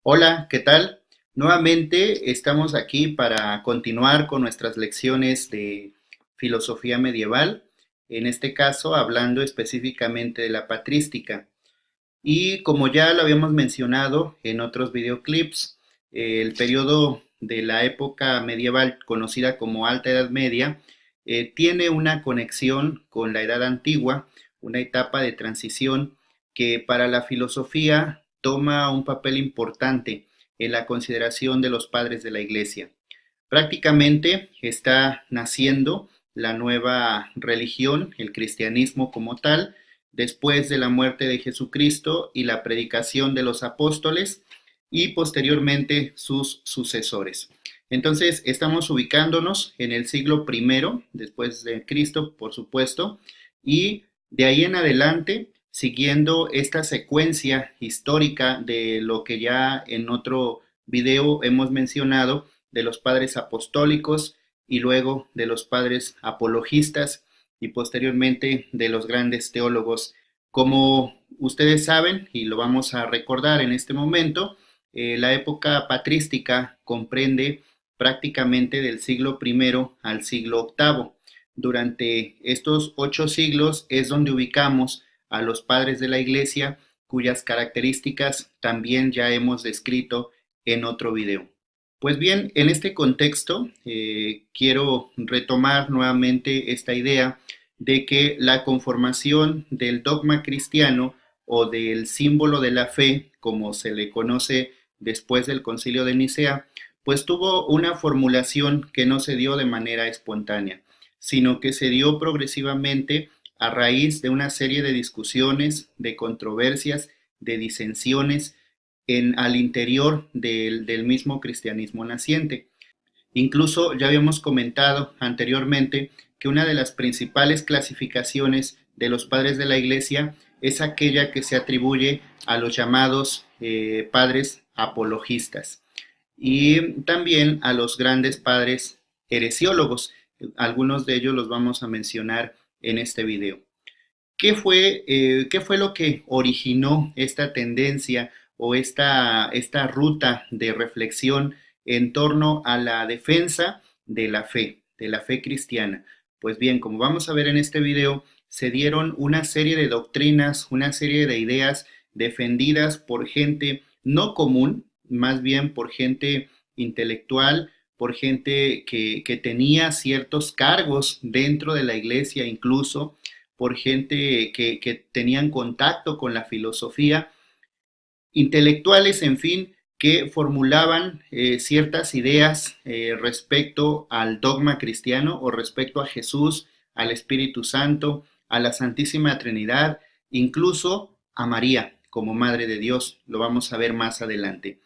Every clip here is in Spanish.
Hola, ¿qué tal? Nuevamente estamos aquí para continuar con nuestras lecciones de filosofía medieval, en este caso hablando específicamente de la patrística. Y como ya lo habíamos mencionado en otros videoclips, el periodo de la época medieval conocida como Alta Edad Media tiene una conexión con la Edad Antigua, una etapa de transición que para la filosofía toma un papel importante en la consideración de los padres de la Iglesia. Prácticamente está naciendo la nueva religión, el cristianismo como tal, después de la muerte de Jesucristo y la predicación de los apóstoles y posteriormente sus sucesores. Entonces estamos ubicándonos en el siglo primero después de Cristo, por supuesto, y de ahí en adelante, siguiendo esta secuencia histórica de lo que ya en otro video hemos mencionado, de los padres apostólicos y luego de los padres apologistas y posteriormente de los grandes teólogos. Como ustedes saben, y lo vamos a recordar en este momento, la época patrística comprende prácticamente del siglo primero al siglo octavo. Durante estos 8 siglos es donde ubicamos a los padres de la Iglesia, cuyas características también ya hemos descrito en otro video. Pues bien, en este contexto quiero retomar nuevamente esta idea de que la conformación del dogma cristiano o del símbolo de la fe, como se le conoce después del Concilio de Nicea, pues tuvo una formulación que no se dio de manera espontánea, sino que se dio progresivamente a raíz de una serie de discusiones, de controversias, de disensiones al interior del mismo cristianismo naciente. Incluso ya habíamos comentado anteriormente que una de las principales clasificaciones de los padres de la Iglesia es aquella que se atribuye a los llamados padres apologistas y también a los grandes padres heresiólogos. Algunos de ellos los vamos a mencionar en este video. ¿Qué fue lo que originó esta tendencia o esta ruta de reflexión en torno a la defensa de la fe cristiana? Pues bien, como vamos a ver en este video, se dieron una serie de doctrinas, una serie de ideas defendidas por gente no común, más bien por gente intelectual, por gente que tenía ciertos cargos dentro de la iglesia incluso, por gente que tenían contacto con la filosofía, intelectuales, en fin, que formulaban ciertas ideas respecto al dogma cristiano o respecto a Jesús, al Espíritu Santo, a la Santísima Trinidad, incluso a María como Madre de Dios. Lo vamos a ver más adelante.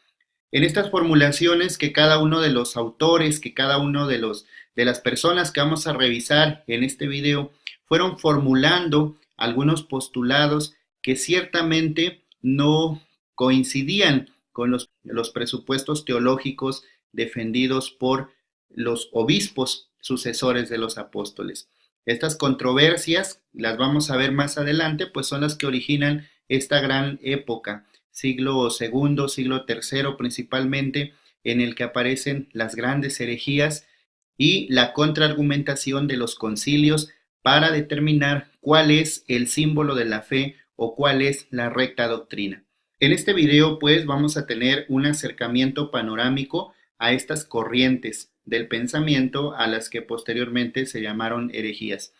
En estas formulaciones que cada uno de los autores, que cada uno de las personas que vamos a revisar en este video fueron formulando algunos postulados que ciertamente no coincidían con los presupuestos teológicos defendidos por los obispos sucesores de los apóstoles. Estas controversias, las vamos a ver más adelante, pues son las que originan esta gran época, siglo segundo, siglo tercero principalmente, en el que aparecen las grandes herejías y la contraargumentación de los concilios para determinar cuál es el símbolo de la fe o cuál es la recta doctrina. En este video pues vamos a tener un acercamiento panorámico a estas corrientes del pensamiento a las que posteriormente se llamaron herejías.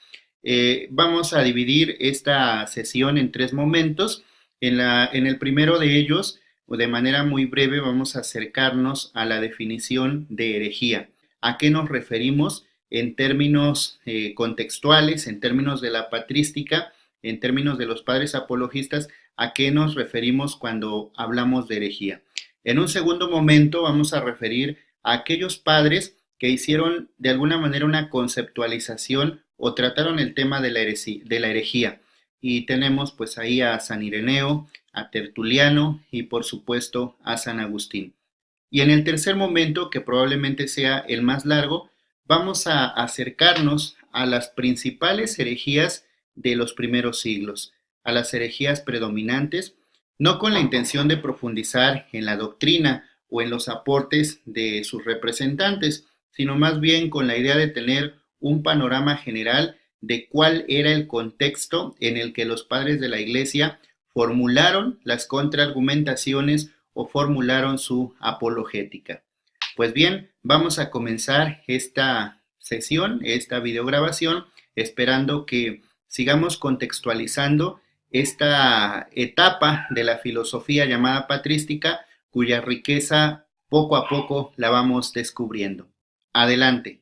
Vamos a dividir esta sesión en 3 momentos. En el primero de ellos, de manera muy breve, vamos a acercarnos a la definición de herejía. ¿A qué nos referimos en términos contextuales, en términos de la patrística, en términos de los padres apologistas? ¿A qué nos referimos cuando hablamos de herejía? En un segundo momento vamos a referir a aquellos padres que hicieron de alguna manera una conceptualización o trataron el tema de la herejía. Y tenemos pues ahí a San Ireneo, a Tertuliano y por supuesto a San Agustín. Y en el tercer momento, que probablemente sea el más largo, vamos a acercarnos a las principales herejías de los primeros siglos, a las herejías predominantes, no con la intención de profundizar en la doctrina o en los aportes de sus representantes, sino más bien con la idea de tener un panorama general de cuál era el contexto en el que los padres de la Iglesia formularon las contraargumentaciones o formularon su apologética. Pues bien, vamos a comenzar esta sesión, esta videograbación, esperando que sigamos contextualizando esta etapa de la filosofía llamada patrística, cuya riqueza poco a poco la vamos descubriendo. Adelante.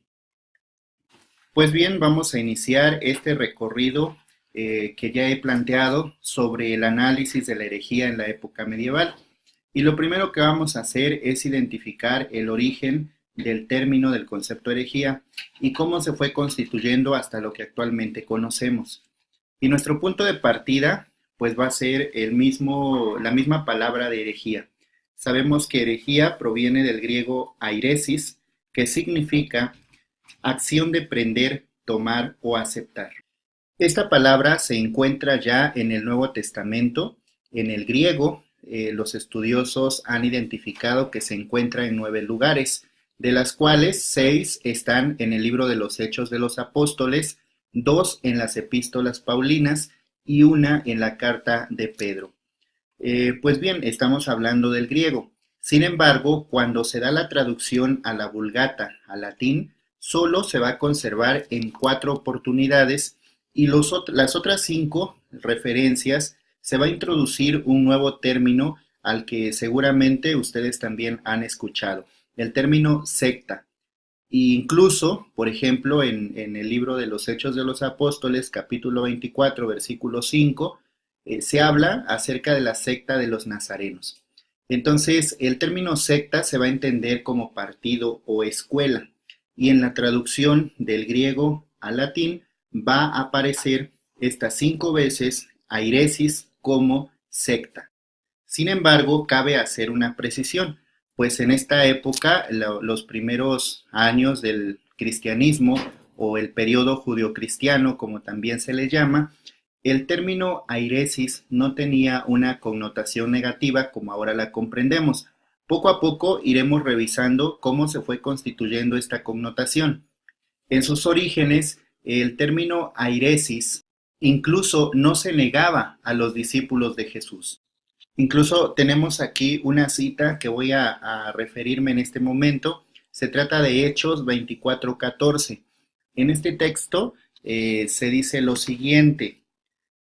Pues bien, vamos a iniciar este recorrido que ya he planteado sobre el análisis de la herejía en la época medieval. Y lo primero que vamos a hacer es identificar el origen del término del concepto herejía y cómo se fue constituyendo hasta lo que actualmente conocemos. Y nuestro punto de partida, pues va a ser la misma palabra de herejía. Sabemos que herejía proviene del griego airesis, que significa acción de prender, tomar o aceptar. Esta palabra se encuentra ya en el Nuevo Testamento. En el griego, los estudiosos han identificado que se encuentra en 9 lugares, de las cuales 6 están en el libro de los Hechos de los Apóstoles, 2 en las epístolas paulinas y 1 en la carta de Pedro. Pues bien, estamos hablando del griego. Sin embargo, cuando se da la traducción a la Vulgata, al latín, solo se va a conservar en 4 oportunidades y las otras 5 referencias se va a introducir un nuevo término al que seguramente ustedes también han escuchado, el término secta. E incluso, por ejemplo, en el libro de los Hechos de los Apóstoles, capítulo 24, versículo 5, se habla acerca de la secta de los nazarenos. Entonces, el término secta se va a entender como partido o escuela, y en la traducción del griego al latín va a aparecer estas 5 veces airesis como secta. Sin embargo, cabe hacer una precisión, pues en esta época, los primeros años del cristianismo o el periodo judeocristiano, como también se le llama, el término airesis no tenía una connotación negativa como ahora la comprendemos. Poco a poco iremos revisando cómo se fue constituyendo esta connotación. En sus orígenes, el término airesis incluso no se negaba a los discípulos de Jesús. Incluso tenemos aquí una cita que voy a referirme en este momento. Se trata de Hechos 24:14. En este texto se dice lo siguiente.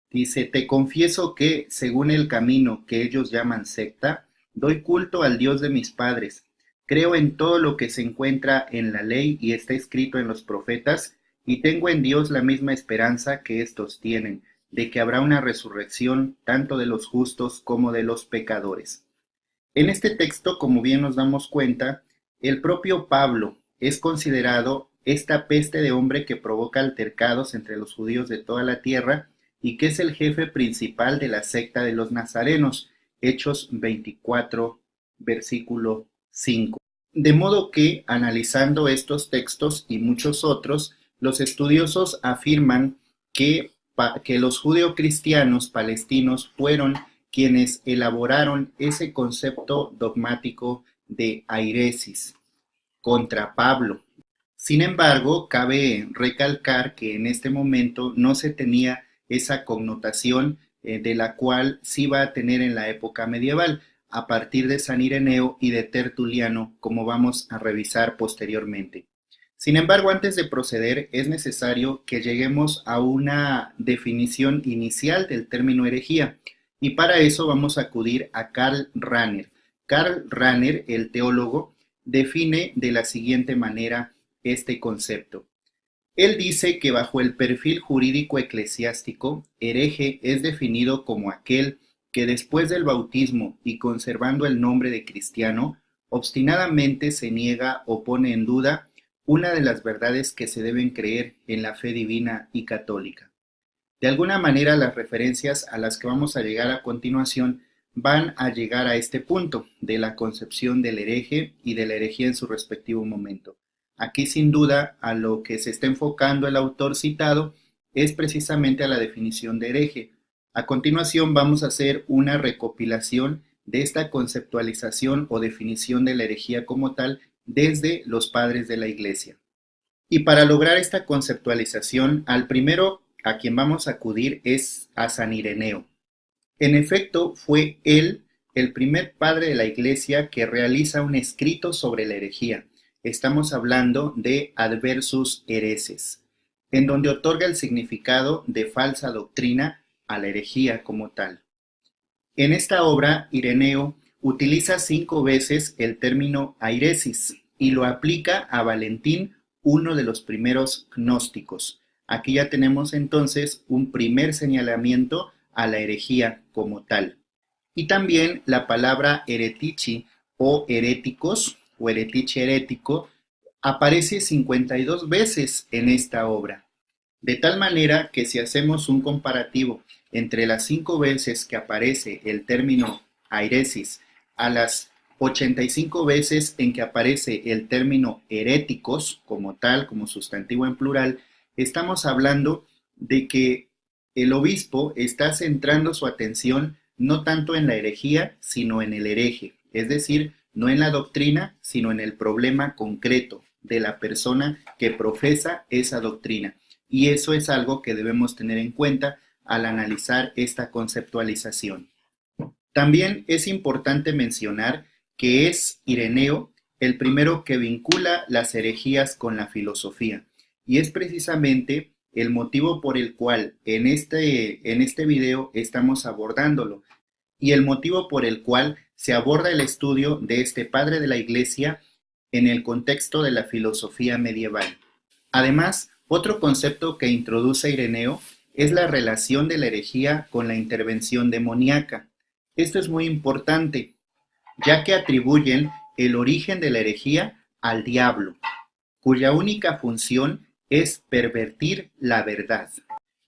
Dice, te confieso que, según el camino que ellos llaman secta, doy culto al Dios de mis padres. Creo en todo lo que se encuentra en la ley y está escrito en los profetas, y tengo en Dios la misma esperanza que éstos tienen, de que habrá una resurrección tanto de los justos como de los pecadores. En este texto, como bien nos damos cuenta, el propio Pablo es considerado esta peste de hombre que provoca altercados entre los judíos de toda la tierra y que es el jefe principal de la secta de los nazarenos, Hechos 24, versículo 5. De modo que, analizando estos textos y muchos otros, los estudiosos afirman que los judeocristianos palestinos fueron quienes elaboraron ese concepto dogmático de airesis contra Pablo. Sin embargo, cabe recalcar que en este momento no se tenía esa connotación de la cual sí va a tener en la época medieval, a partir de San Ireneo y de Tertuliano, como vamos a revisar posteriormente. Sin embargo, antes de proceder, es necesario que lleguemos a una definición inicial del término herejía, y para eso vamos a acudir a Karl Rahner. Karl Rahner, el teólogo, define de la siguiente manera este concepto. Él dice que bajo el perfil jurídico eclesiástico, hereje es definido como aquel que después del bautismo y conservando el nombre de cristiano, obstinadamente se niega o pone en duda una de las verdades que se deben creer en la fe divina y católica. De alguna manera, las referencias a las que vamos a llegar a continuación van a llegar a este punto de la concepción del hereje y de la herejía en su respectivo momento. Aquí, sin duda, a lo que se está enfocando el autor citado es precisamente a la definición de hereje, A continuación vamos a hacer una recopilación de esta conceptualización o definición de la herejía como tal desde los padres de la Iglesia. Y para lograr esta conceptualización, al primero a quien vamos a acudir es a San Ireneo. En efecto, fue él el primer padre de la Iglesia que realiza un escrito sobre la herejía. Estamos hablando de Adversus Hereses, en donde otorga el significado de falsa doctrina a la herejía como tal. En esta obra, Ireneo utiliza 5 veces el término airesis y lo aplica a Valentín, uno de los primeros gnósticos. Aquí ya tenemos entonces un primer señalamiento a la herejía como tal. Y también la palabra heretici o heréticos o heretici herético aparece 52 veces en esta obra. De tal manera que si hacemos un comparativo entre las 5 veces que aparece el término airesis a las 85 veces en que aparece el término heréticos como tal, como sustantivo en plural, estamos hablando de que el obispo está centrando su atención no tanto en la herejía, sino en el hereje, es decir, no en la doctrina, sino en el problema concreto de la persona que profesa esa doctrina. Y eso es algo que debemos tener en cuenta al analizar esta conceptualización. También es importante mencionar que es Ireneo el primero que vincula las herejías con la filosofía, y es precisamente el motivo por el cual en este video estamos abordándolo, y el motivo por el cual se aborda el estudio de este padre de la Iglesia en el contexto de la filosofía medieval. Además, otro concepto que introduce Ireneo es la relación de la herejía con la intervención demoníaca. Esto es muy importante, ya que atribuyen el origen de la herejía al diablo, cuya única función es pervertir la verdad.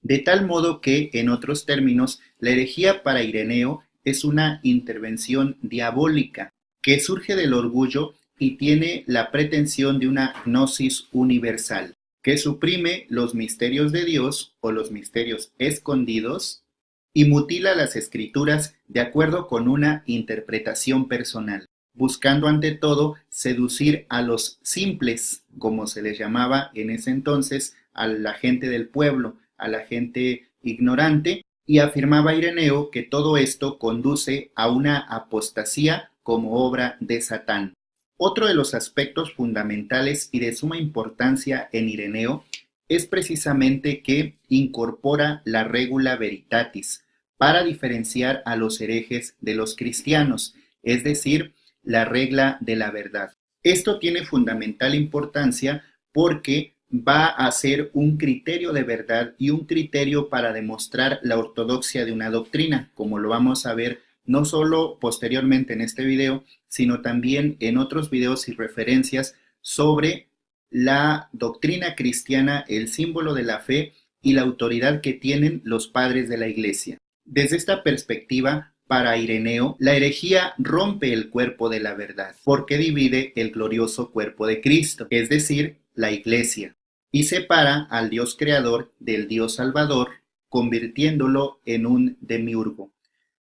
De tal modo que, en otros términos, la herejía para Ireneo es una intervención diabólica que surge del orgullo y tiene la pretensión de una gnosis universal, que suprime los misterios de Dios o los misterios escondidos y mutila las escrituras de acuerdo con una interpretación personal, buscando ante todo seducir a los simples, como se les llamaba en ese entonces, a la gente del pueblo, a la gente ignorante, y afirmaba Ireneo que todo esto conduce a una apostasía como obra de Satán. Otro de los aspectos fundamentales y de suma importancia en Ireneo es precisamente que incorpora la regula veritatis para diferenciar a los herejes de los cristianos, es decir, la regla de la verdad. Esto tiene fundamental importancia porque va a ser un criterio de verdad y un criterio para demostrar la ortodoxia de una doctrina, como lo vamos a ver no solo posteriormente en este video, sino también en otros videos y referencias sobre la doctrina cristiana, el símbolo de la fe y la autoridad que tienen los padres de la Iglesia. Desde esta perspectiva, para Ireneo, la herejía rompe el cuerpo de la verdad, porque divide el glorioso cuerpo de Cristo, es decir, la Iglesia, y separa al Dios creador del Dios salvador, convirtiéndolo en un demiurgo.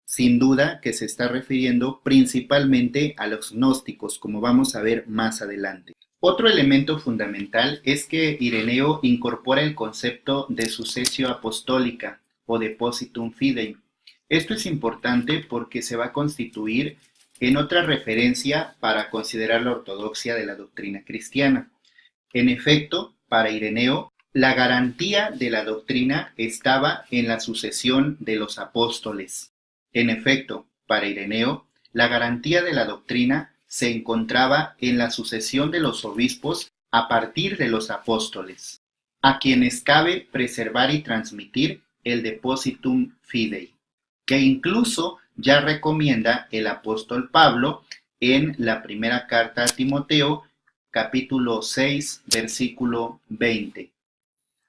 Sin duda que se está refiriendo principalmente a los gnósticos, como vamos a ver más adelante. Otro elemento fundamental es que Ireneo incorpora el concepto de sucesio apostólica o depositum fidei. Esto es importante porque se va a constituir en otra referencia para considerar la ortodoxia de la doctrina cristiana. En efecto, para Ireneo, la garantía de la doctrina estaba en la sucesión de los apóstoles. En efecto, para Ireneo, la garantía de la doctrina se encontraba en la sucesión de los obispos a partir de los apóstoles, a quienes cabe preservar y transmitir el depositum fidei, que incluso ya recomienda el apóstol Pablo en la primera carta a Timoteo, capítulo 6, versículo 20.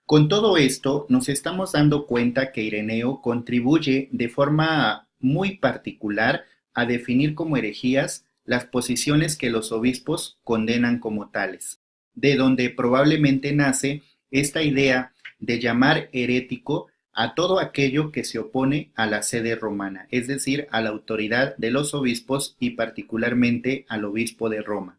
Con todo esto, nos estamos dando cuenta que Ireneo contribuye de forma muy particular a definir como herejías las posiciones que los obispos condenan como tales, de donde probablemente nace esta idea de llamar herético a todo aquello que se opone a la sede romana, es decir, a la autoridad de los obispos y particularmente al obispo de Roma.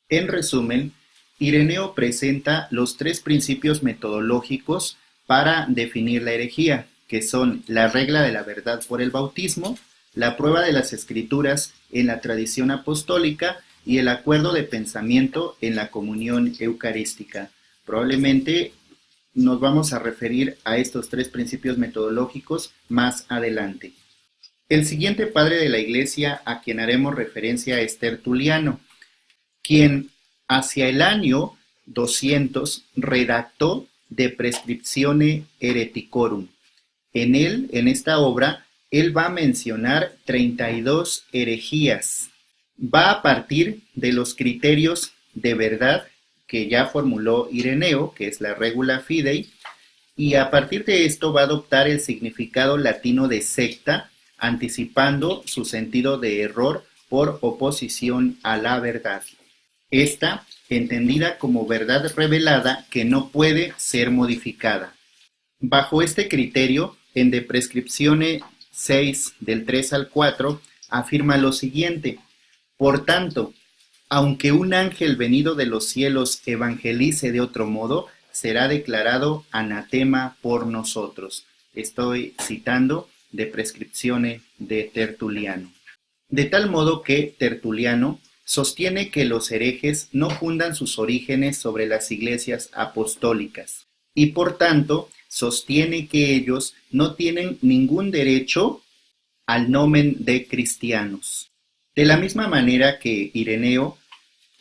En resumen, Ireneo presenta los tres principios metodológicos para definir la herejía, que son la regla de la verdad por el bautismo, la prueba de las escrituras en la tradición apostólica y el acuerdo de pensamiento en la comunión eucarística. Probablemente nos vamos a referir a estos tres principios metodológicos más adelante. El siguiente padre de la Iglesia a quien haremos referencia es Tertuliano, quien hacia el año 200 redactó De Prescriptione Hereticorum. En esta obra, él va a mencionar 32 herejías. Va a partir de los criterios de verdad que ya formuló Ireneo, que es la regula fidei, y a partir de esto va a adoptar el significado latino de secta, anticipando su sentido de error por oposición a la verdad. Esta, entendida como verdad revelada que no puede ser modificada. Bajo este criterio, en De Prescriptione 6, del 3 al 4, afirma lo siguiente: por tanto, aunque un ángel venido de los cielos evangelice de otro modo, será declarado anatema por nosotros. Estoy citando De Prescriptione de Tertuliano. De tal modo que Tertuliano sostiene que los herejes no fundan sus orígenes sobre las iglesias apostólicas y por tanto sostiene que ellos no tienen ningún derecho al nomen de cristianos. De la misma manera que Ireneo,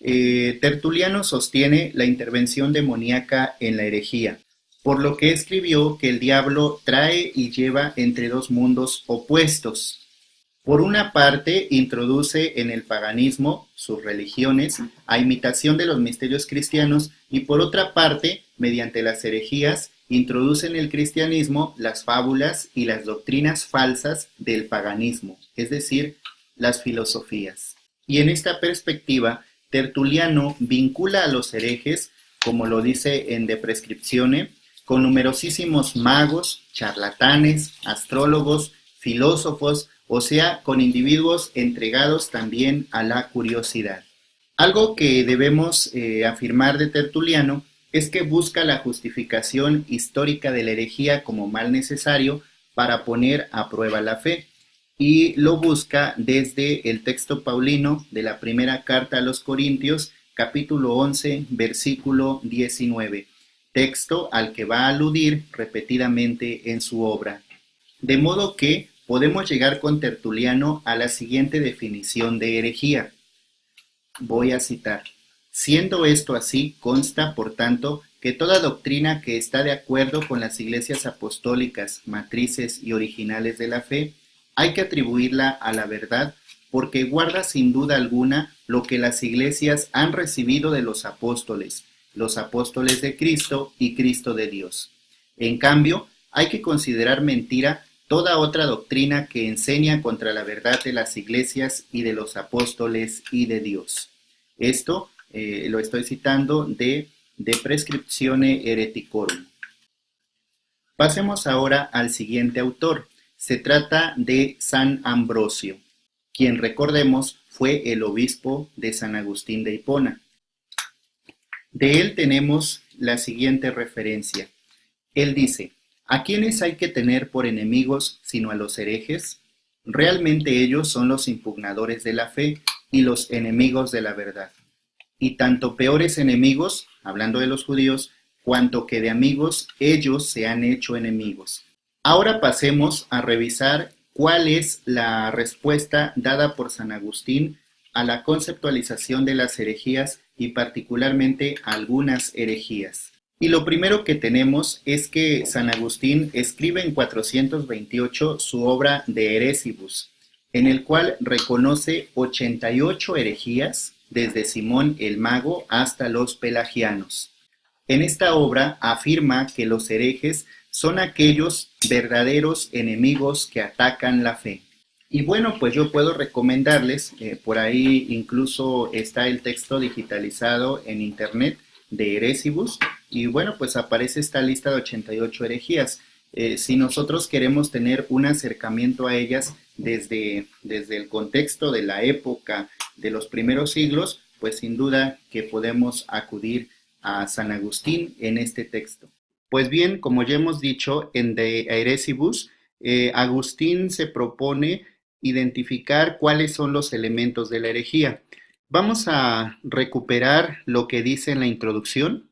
Tertuliano sostiene la intervención demoníaca en la herejía, por lo que escribió que el diablo trae y lleva entre dos mundos opuestos. Por una parte, introduce en el paganismo sus religiones a imitación de los misterios cristianos y por otra parte, mediante las herejías, introduce en el cristianismo las fábulas y las doctrinas falsas del paganismo, es decir, las filosofías. Y en esta perspectiva, Tertuliano vincula a los herejes, como lo dice en De Prescriptione, con numerosísimos magos, charlatanes, astrólogos, filósofos, o sea, con individuos entregados también a la curiosidad. Algo que debemos afirmar de Tertuliano es que busca la justificación histórica de la herejía como mal necesario para poner a prueba la fe, y lo busca desde el texto paulino de la primera carta a los Corintios, capítulo 11, versículo 19, texto al que va a aludir repetidamente en su obra. De modo que podemos llegar con Tertuliano a la siguiente definición de herejía. Voy a citar: siendo esto así, consta, por tanto, que toda doctrina que está de acuerdo con las iglesias apostólicas, matrices y originales de la fe, hay que atribuirla a la verdad, porque guarda sin duda alguna lo que las iglesias han recibido de los apóstoles de Cristo y Cristo de Dios. En cambio, hay que considerar mentira toda otra doctrina que enseña contra la verdad de las iglesias y de los apóstoles y de Dios. Esto lo estoy citando de Prescriptione Hereticorum. Pasemos ahora al siguiente autor. Se trata de San Ambrosio, quien, recordemos, fue el obispo de San Agustín de Hipona. De él tenemos la siguiente referencia. Él dice: ¿a quiénes hay que tener por enemigos sino a los herejes? Realmente ellos son los impugnadores de la fe y los enemigos de la verdad. Y tanto peores enemigos, hablando de los judíos, cuanto que de amigos ellos se han hecho enemigos. Ahora pasemos a revisar cuál es la respuesta dada por San Agustín a la conceptualización de las herejías y particularmente a algunas herejías. Y lo primero que tenemos es que San Agustín escribe en 428 su obra De Heresibus, en el cual reconoce 88 herejías, desde Simón el Mago hasta los pelagianos. En esta obra afirma que los herejes son aquellos verdaderos enemigos que atacan la fe. Y bueno, pues yo puedo recomendarles, por ahí incluso está el texto digitalizado en internet de Heresibus, y bueno, pues aparece esta lista de 88 herejías. Si nosotros queremos tener un acercamiento a ellas desde el contexto de la época de los primeros siglos, pues sin duda que podemos acudir a San Agustín en este texto. Pues bien, como ya hemos dicho en De Haeresibus, Agustín se propone identificar cuáles son los elementos de la herejía. Vamos a recuperar lo que dice en la introducción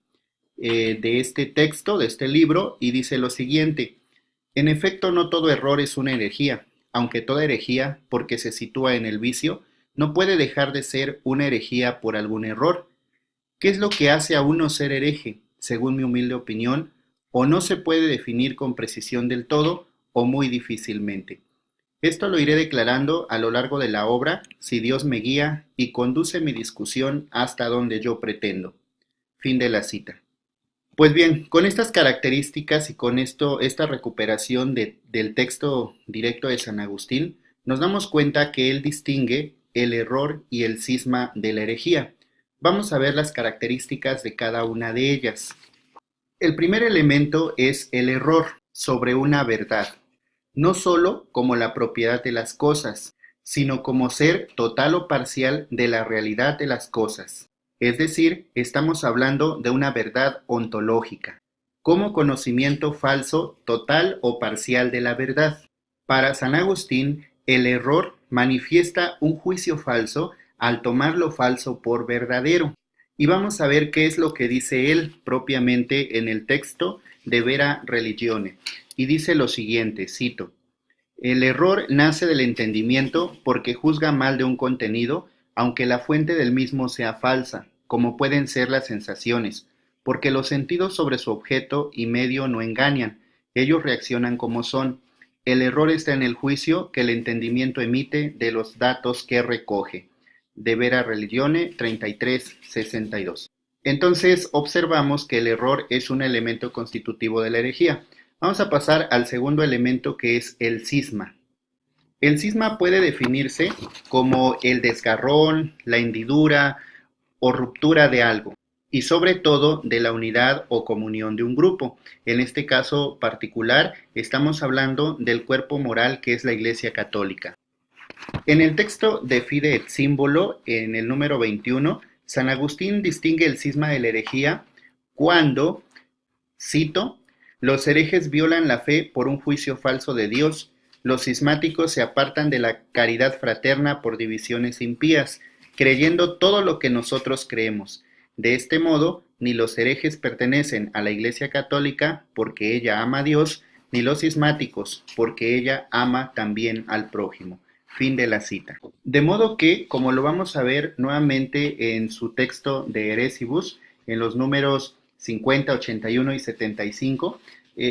de este texto, de este libro, y dice lo siguiente: en efecto, no todo error es una herejía, aunque toda herejía, porque se sitúa en el vicio, no puede dejar de ser una herejía por algún error. ¿Qué es lo que hace a uno ser hereje? Según mi humilde opinión, o no se puede definir con precisión del todo, o muy difícilmente. Esto lo iré declarando a lo largo de la obra, si Dios me guía y conduce mi discusión hasta donde yo pretendo. Fin de la cita. Pues bien, con estas características y con esta recuperación del texto directo de San Agustín, nos damos cuenta que él distingue el error y el cisma de la herejía. Vamos a ver las características de cada una de ellas. El primer elemento es el error sobre una verdad, no sólo como la propiedad de las cosas, sino como ser total o parcial de la realidad de las cosas. Es decir, estamos hablando de una verdad ontológica, como conocimiento falso total o parcial de la verdad. Para San Agustín, el error manifiesta un juicio falso al tomar lo falso por verdadero. Y vamos a ver qué es lo que dice él propiamente en el texto de Vera Religione. Y dice lo siguiente, cito: el error nace del entendimiento porque juzga mal de un contenido, aunque la fuente del mismo sea falsa, como pueden ser las sensaciones, porque los sentidos sobre su objeto y medio no engañan, ellos reaccionan como son. El error está en el juicio que el entendimiento emite de los datos que recoge. De Vera Religione 3362. Entonces observamos que el error es un elemento constitutivo de la herejía. Vamos a pasar al segundo elemento, que es el cisma. El cisma puede definirse como el desgarrón, la hendidura o ruptura de algo, y sobre todo de la unidad o comunión de un grupo. En este caso particular estamos hablando del cuerpo moral que es la Iglesia Católica. En el texto de Fide et Símbolo, en el número 21, San Agustín distingue el cisma de la herejía cuando, cito, los herejes violan la fe por un juicio falso de Dios, los cismáticos se apartan de la caridad fraterna por divisiones impías, creyendo todo lo que nosotros creemos. De este modo, ni los herejes pertenecen a la Iglesia Católica porque ella ama a Dios, ni los cismáticos porque ella ama también al prójimo. Fin de la cita. De modo que, como lo vamos a ver nuevamente en su texto de Haeresibus, en los números 50, 81 y 75,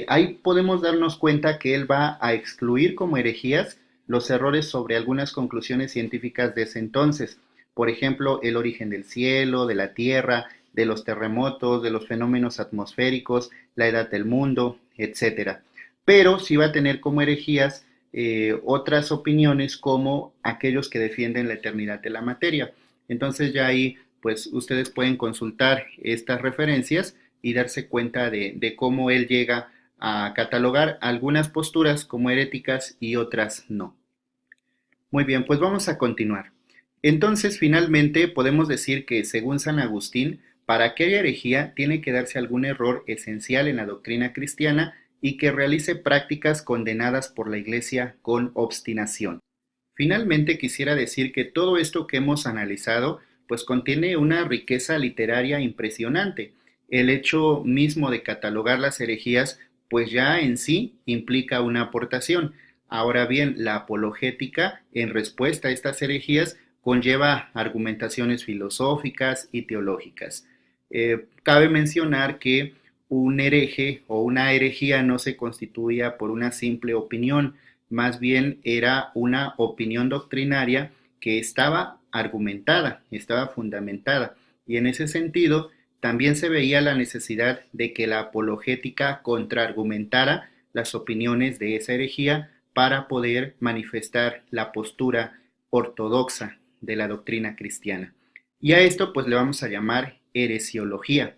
ahí podemos darnos cuenta que él va a excluir como herejías los errores sobre algunas conclusiones científicas de ese entonces. Por ejemplo, el origen del cielo, de la tierra, de los terremotos, de los fenómenos atmosféricos, la edad del mundo, etc. Pero sí va a tener como herejías otras opiniones, como aquellos que defienden la eternidad de la materia. Entonces ya ahí pues ustedes pueden consultar estas referencias y darse cuenta de cómo él llega a catalogar algunas posturas como heréticas y otras no. Muy bien, pues vamos a continuar. Entonces, finalmente, podemos decir que, según San Agustín, para que haya herejía tiene que darse algún error esencial en la doctrina cristiana y que realice prácticas condenadas por la Iglesia con obstinación. Finalmente, quisiera decir que todo esto que hemos analizado pues contiene una riqueza literaria impresionante. El hecho mismo de catalogar las herejías pues ya en sí implica una aportación. Ahora bien, la apologética en respuesta a estas herejías conlleva argumentaciones filosóficas y teológicas. Cabe mencionar que un hereje o una herejía no se constituía por una simple opinión, más bien era una opinión doctrinaria que estaba argumentada, estaba fundamentada, y en ese sentido también se veía la necesidad de que la apologética contraargumentara las opiniones de esa herejía para poder manifestar la postura ortodoxa de la doctrina cristiana. Y a esto pues le vamos a llamar heresiología,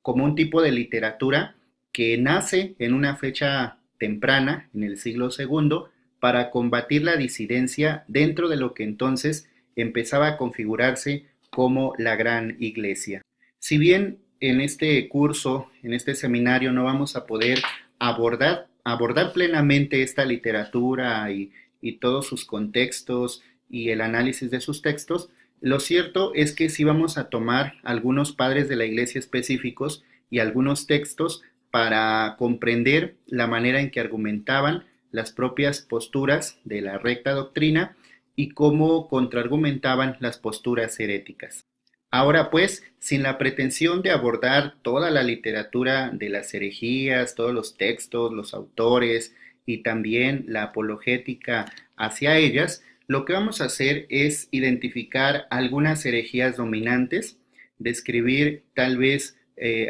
como un tipo de literatura que nace en una fecha temprana, en el siglo segundo, para combatir la disidencia dentro de lo que entonces empezaba a configurarse como la Gran Iglesia. Si bien en este curso, en este seminario, no vamos a poder abordar plenamente esta literatura y todos sus contextos y el análisis de sus textos, lo cierto es que sí vamos a tomar algunos padres de la Iglesia específicos y algunos textos para comprender la manera en que argumentaban las propias posturas de la recta doctrina y cómo contraargumentaban las posturas heréticas. Ahora pues, sin la pretensión de abordar toda la literatura de las herejías, todos los textos, los autores y también la apologética hacia ellas, lo que vamos a hacer es identificar algunas herejías dominantes, describir tal vez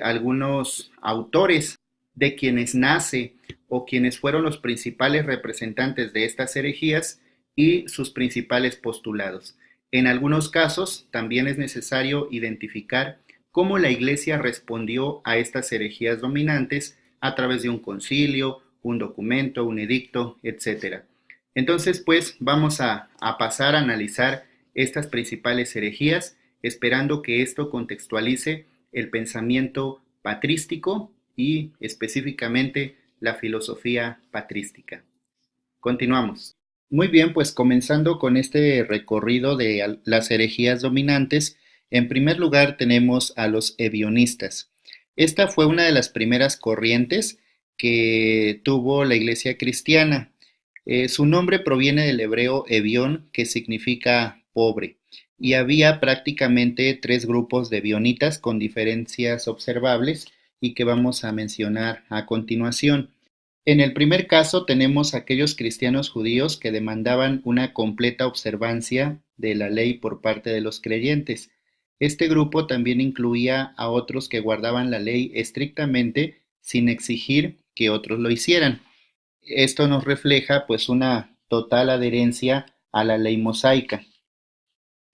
algunos autores de quienes nace o quienes fueron los principales representantes de estas herejías y sus principales postulados. En algunos casos también es necesario identificar cómo la Iglesia respondió a estas herejías dominantes a través de un concilio, un documento, un edicto, etc. Entonces, pues vamos a pasar a analizar estas principales herejías, esperando que esto contextualice el pensamiento patrístico y específicamente la filosofía patrística. Continuamos. Muy bien, pues comenzando con este recorrido de las herejías dominantes, en primer lugar tenemos a los ebionistas. Esta fue una de las primeras corrientes que tuvo la iglesia cristiana. Su nombre proviene del hebreo ebión, que significa pobre, y había prácticamente tres grupos de ebionitas con diferencias observables y que vamos a mencionar a continuación. En el primer caso tenemos aquellos cristianos judíos que demandaban una completa observancia de la ley por parte de los creyentes. Este grupo también incluía a otros que guardaban la ley estrictamente sin exigir que otros lo hicieran. Esto nos refleja pues una total adherencia a la ley mosaica.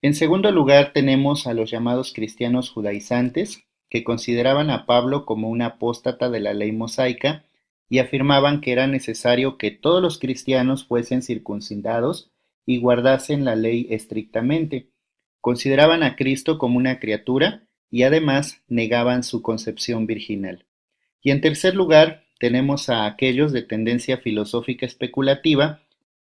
En segundo lugar tenemos a los llamados cristianos judaizantes, que consideraban a Pablo como un apóstata de la ley mosaica y afirmaban que era necesario que todos los cristianos fuesen circuncidados y guardasen la ley estrictamente. Consideraban a Cristo como una criatura y además negaban su concepción virginal. Y en tercer lugar tenemos a aquellos de tendencia filosófica especulativa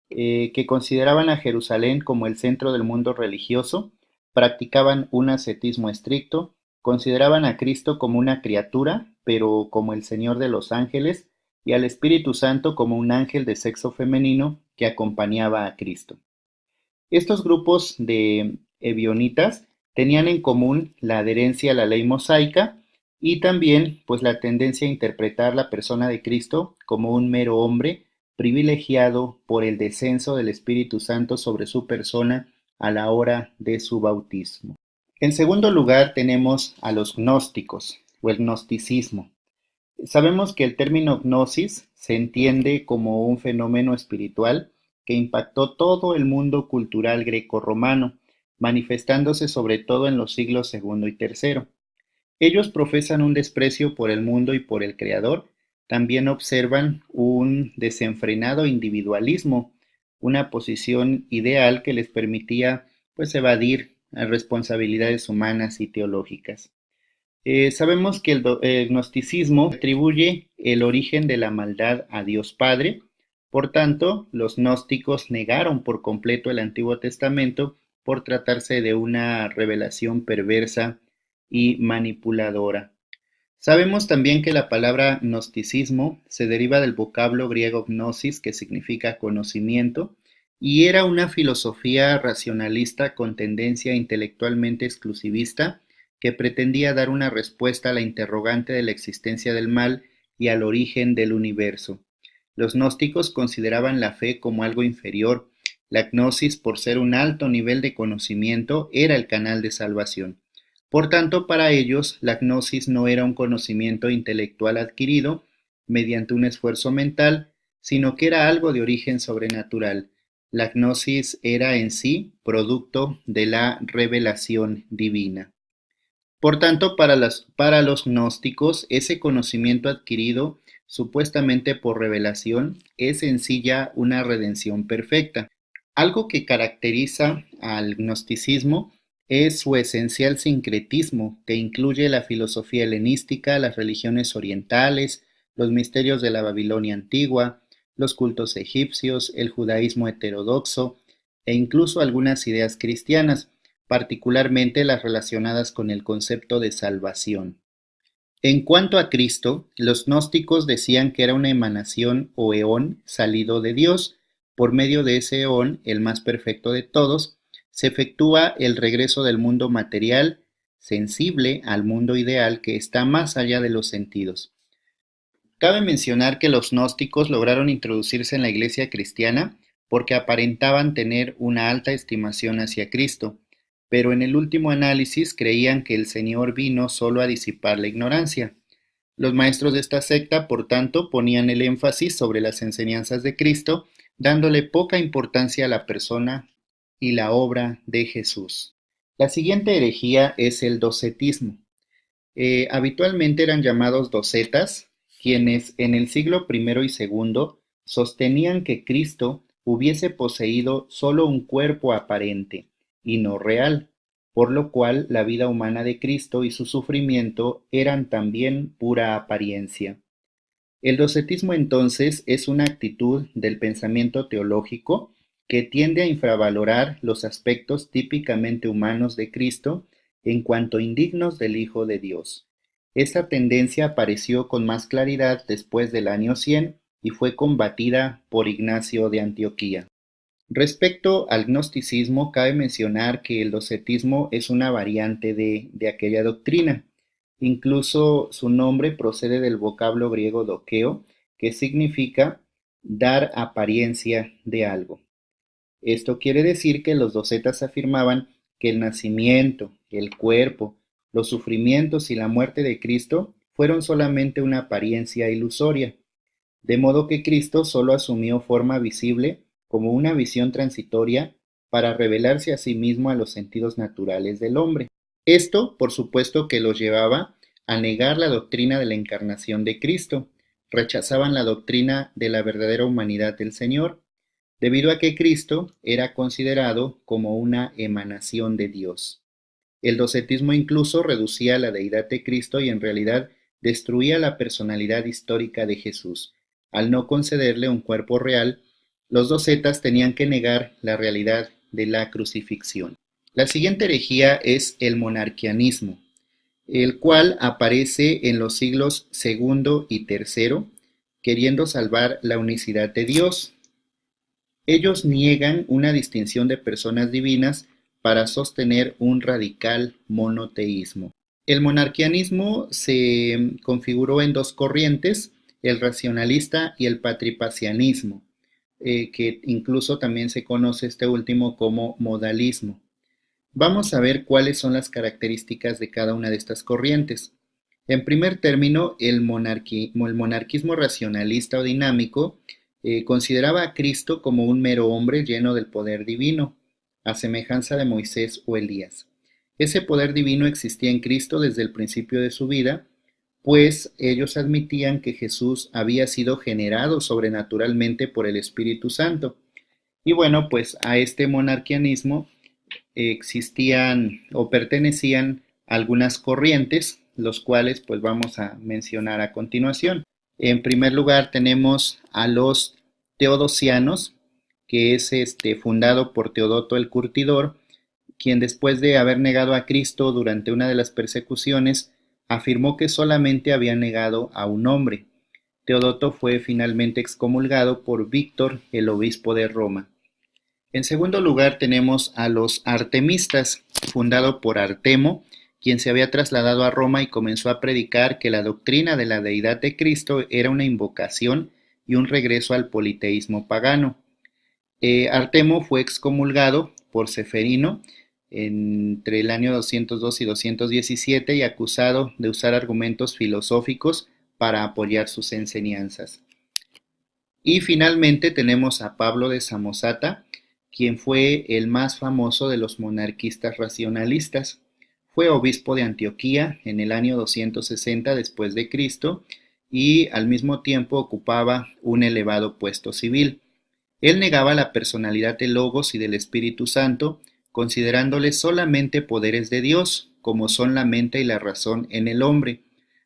que consideraban a Jerusalén como el centro del mundo religioso, practicaban un ascetismo estricto, consideraban a Cristo como una criatura, pero como el Señor de los ángeles, y al Espíritu Santo como un ángel de sexo femenino que acompañaba a Cristo. Estos grupos de ebionitas tenían en común la adherencia a la ley mosaica y también pues la tendencia a interpretar la persona de Cristo como un mero hombre privilegiado por el descenso del Espíritu Santo sobre su persona a la hora de su bautismo. En segundo lugar tenemos a los gnósticos o el gnosticismo. Sabemos que el término gnosis se entiende como un fenómeno espiritual que impactó todo el mundo cultural grecorromano, manifestándose sobre todo en los siglos segundo y tercero. Ellos profesan un desprecio por el mundo y por el Creador. También observan un desenfrenado individualismo, una posición ideal que les permitía pues evadir responsabilidades humanas y teológicas. Sabemos que el gnosticismo atribuye el origen de la maldad a Dios Padre. Por tanto, los gnósticos negaron por completo el Antiguo Testamento por tratarse de una revelación perversa y manipuladora. Sabemos también que la palabra gnosticismo se deriva del vocablo griego gnosis, que significa conocimiento, y era una filosofía racionalista con tendencia intelectualmente exclusivista que pretendía dar una respuesta a la interrogante de la existencia del mal y al origen del universo. Los gnósticos consideraban la fe como algo inferior. La gnosis, por ser un alto nivel de conocimiento, era el canal de salvación. Por tanto, para ellos, la gnosis no era un conocimiento intelectual adquirido mediante un esfuerzo mental, sino que era algo de origen sobrenatural. La gnosis era en sí producto de la revelación divina. Por tanto, para los gnósticos, ese conocimiento adquirido supuestamente por revelación, es en sí ya una redención perfecta. Algo que caracteriza al gnosticismo es su esencial sincretismo, que incluye la filosofía helenística, las religiones orientales, los misterios de la Babilonia antigua, los cultos egipcios, el judaísmo heterodoxo e incluso algunas ideas cristianas, particularmente las relacionadas con el concepto de salvación. En cuanto a Cristo, los gnósticos decían que era una emanación o eón salido de Dios. Por medio de ese eón, el más perfecto de todos, se efectúa el regreso del mundo material sensible al mundo ideal que está más allá de los sentidos. Cabe mencionar que los gnósticos lograron introducirse en la Iglesia cristiana porque aparentaban tener una alta estimación hacia Cristo, pero en el último análisis creían que el Señor vino solo a disipar la ignorancia. Los maestros de esta secta, por tanto, ponían el énfasis sobre las enseñanzas de Cristo, dándole poca importancia a la persona y la obra de Jesús. La siguiente herejía es el docetismo. Habitualmente eran llamados docetas, quienes en el siglo I y segundo sostenían que Cristo hubiese poseído solo un cuerpo aparente y no real, por lo cual la vida humana de Cristo y su sufrimiento eran también pura apariencia. El docetismo entonces es una actitud del pensamiento teológico que tiende a infravalorar los aspectos típicamente humanos de Cristo en cuanto indignos del Hijo de Dios. Esta tendencia apareció con más claridad después del año 100 y fue combatida por Ignacio de Antioquía. Respecto al gnosticismo, cabe mencionar que el docetismo es una variante de aquella doctrina. Incluso su nombre procede del vocablo griego dokeo, que significa dar apariencia de algo. Esto quiere decir que los docetas afirmaban que el nacimiento, el cuerpo, los sufrimientos y la muerte de Cristo fueron solamente una apariencia ilusoria, de modo que Cristo solo asumió forma visible como una visión transitoria para revelarse a sí mismo a los sentidos naturales del hombre. Esto, por supuesto, que los llevaba a negar la doctrina de la encarnación de Cristo, rechazaban la doctrina de la verdadera humanidad del Señor, debido a que Cristo era considerado como una emanación de Dios. El docetismo incluso reducía la deidad de Cristo y en realidad destruía la personalidad histórica de Jesús. Al no concederle un cuerpo real, los docetas tenían que negar la realidad de la crucifixión. La siguiente herejía es el monarquianismo, el cual aparece en los siglos II y III, queriendo salvar la unicidad de Dios. Ellos niegan una distinción de personas divinas para sostener un radical monoteísmo. El monarquianismo se configuró en dos corrientes, el racionalista y el patripacianismo, que incluso también se conoce este último como modalismo. Vamos a ver cuáles son las características de cada una de estas corrientes. En primer término, el monarquismo racionalista o dinámico consideraba a Cristo como un mero hombre lleno del poder divino, a semejanza de Moisés o Elías. Ese poder divino existía en Cristo desde el principio de su vida, pues ellos admitían que Jesús había sido generado sobrenaturalmente por el Espíritu Santo. Y bueno, pues a este monarquianismo existían o pertenecían algunas corrientes, los cuales pues vamos a mencionar a continuación. En primer lugar tenemos a los teodosianos, que es fundado por Teodoto el Curtidor, quien después de haber negado a Cristo durante una de las persecuciones, afirmó que solamente había negado a un hombre. Teodoto fue finalmente excomulgado por Víctor, el obispo de Roma. En segundo lugar tenemos a los artemistas, fundado por Artemo, quien se había trasladado a Roma y comenzó a predicar que la doctrina de la deidad de Cristo era una invocación y un regreso al politeísmo pagano. Artemo fue excomulgado por Seferino entre el año 202 y 217 y acusado de usar argumentos filosóficos para apoyar sus enseñanzas. Y finalmente tenemos a Pablo de Samosata, quien fue el más famoso de los monarquistas racionalistas. Fue obispo de Antioquía en el año 260 después de Cristo y al mismo tiempo ocupaba un elevado puesto civil. Él negaba la personalidad del Logos y del Espíritu Santo, considerándoles solamente poderes de Dios, como son la mente y la razón en el hombre.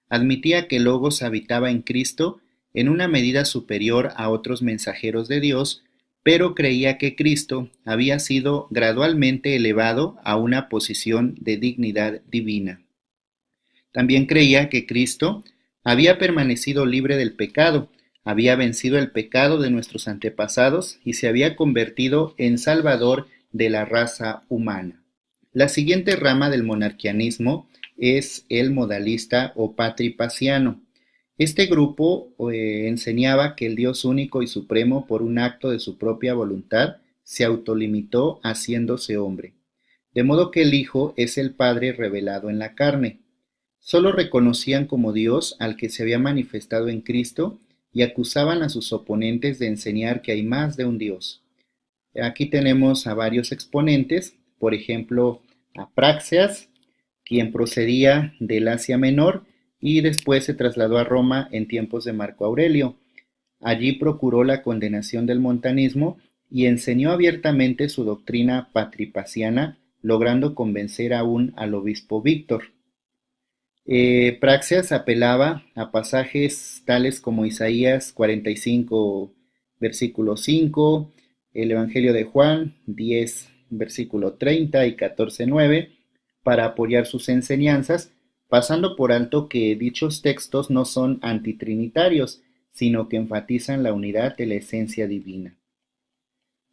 Admitía que el Logos habitaba en Cristo en una medida superior a otros mensajeros de Dios, pero creía que Cristo había sido gradualmente elevado a una posición de dignidad divina. También creía que Cristo había permanecido libre del pecado, había vencido el pecado de nuestros antepasados y se había convertido en Salvador de la raza humana. La siguiente rama del monarquianismo es el modalista o patripaciano. Este grupo enseñaba que el Dios único y supremo, por un acto de su propia voluntad, se autolimitó haciéndose hombre, de modo que el Hijo es el Padre revelado en la carne. Solo reconocían como Dios al que se había manifestado en Cristo y acusaban a sus oponentes de enseñar que hay más de un Dios. Aquí tenemos a varios exponentes, por ejemplo, a Praxeas, quien procedía del Asia Menor y después se trasladó a Roma en tiempos de Marco Aurelio. Allí procuró la condenación del montanismo y enseñó abiertamente su doctrina patripaciana, logrando convencer aún al obispo Víctor. Praxeas apelaba a pasajes tales como Isaías 45, versículo 5, el Evangelio de Juan 10, versículo 30 y 14, 9, para apoyar sus enseñanzas, pasando por alto que dichos textos no son antitrinitarios, sino que enfatizan la unidad de la esencia divina.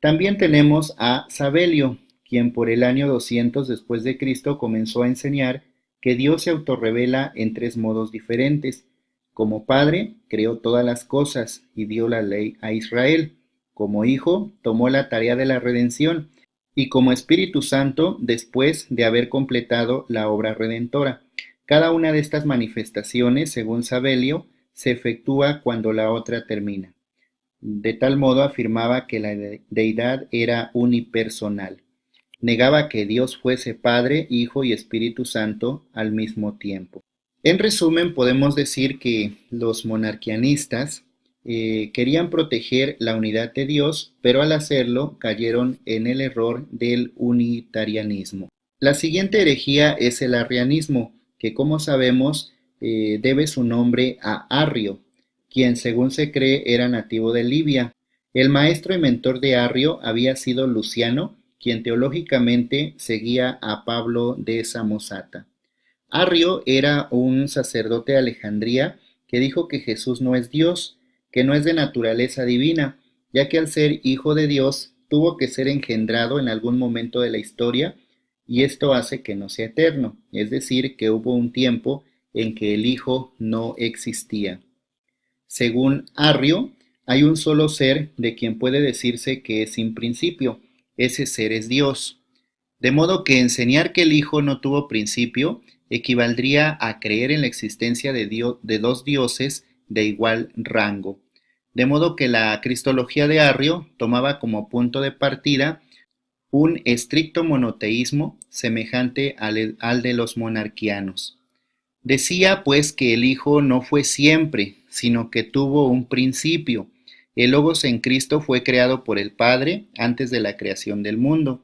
También tenemos a Sabelio, quien por el año 200 después de Cristo comenzó a enseñar que Dios se autorrevela en tres modos diferentes. Como Padre, creó todas las cosas y dio la ley a Israel. Como Hijo, tomó la tarea de la redención. Y como Espíritu Santo, después de haber completado la obra redentora. Cada una de estas manifestaciones, según Sabelio, se efectúa cuando la otra termina. De tal modo afirmaba que la deidad era unipersonal. Negaba que Dios fuese Padre, Hijo y Espíritu Santo al mismo tiempo. En resumen, podemos decir que los monarquianistas querían proteger la unidad de Dios, pero al hacerlo cayeron en el error del unitarianismo. La siguiente herejía es el arrianismo, que como sabemos debe su nombre a Arrio, quien según se cree era nativo de Libia. El maestro y mentor de Arrio había sido Luciano, quien teológicamente seguía a Pablo de Samosata. Arrio era un sacerdote de Alejandría que dijo que Jesús no es Dios, que no es de naturaleza divina, ya que al ser hijo de Dios tuvo que ser engendrado en algún momento de la historia y esto hace que no sea eterno, es decir, que hubo un tiempo en que el Hijo no existía. Según Arrio, hay un solo ser de quien puede decirse que es sin principio, ese ser es Dios. De modo que enseñar que el Hijo no tuvo principio equivaldría a creer en la existencia de dos dioses de igual rango. De modo que la cristología de Arrio tomaba como punto de partida un estricto monoteísmo semejante al de los monarquianos. Decía pues que el Hijo no fue siempre, sino que tuvo un principio. El Logos en Cristo fue creado por el Padre antes de la creación del mundo.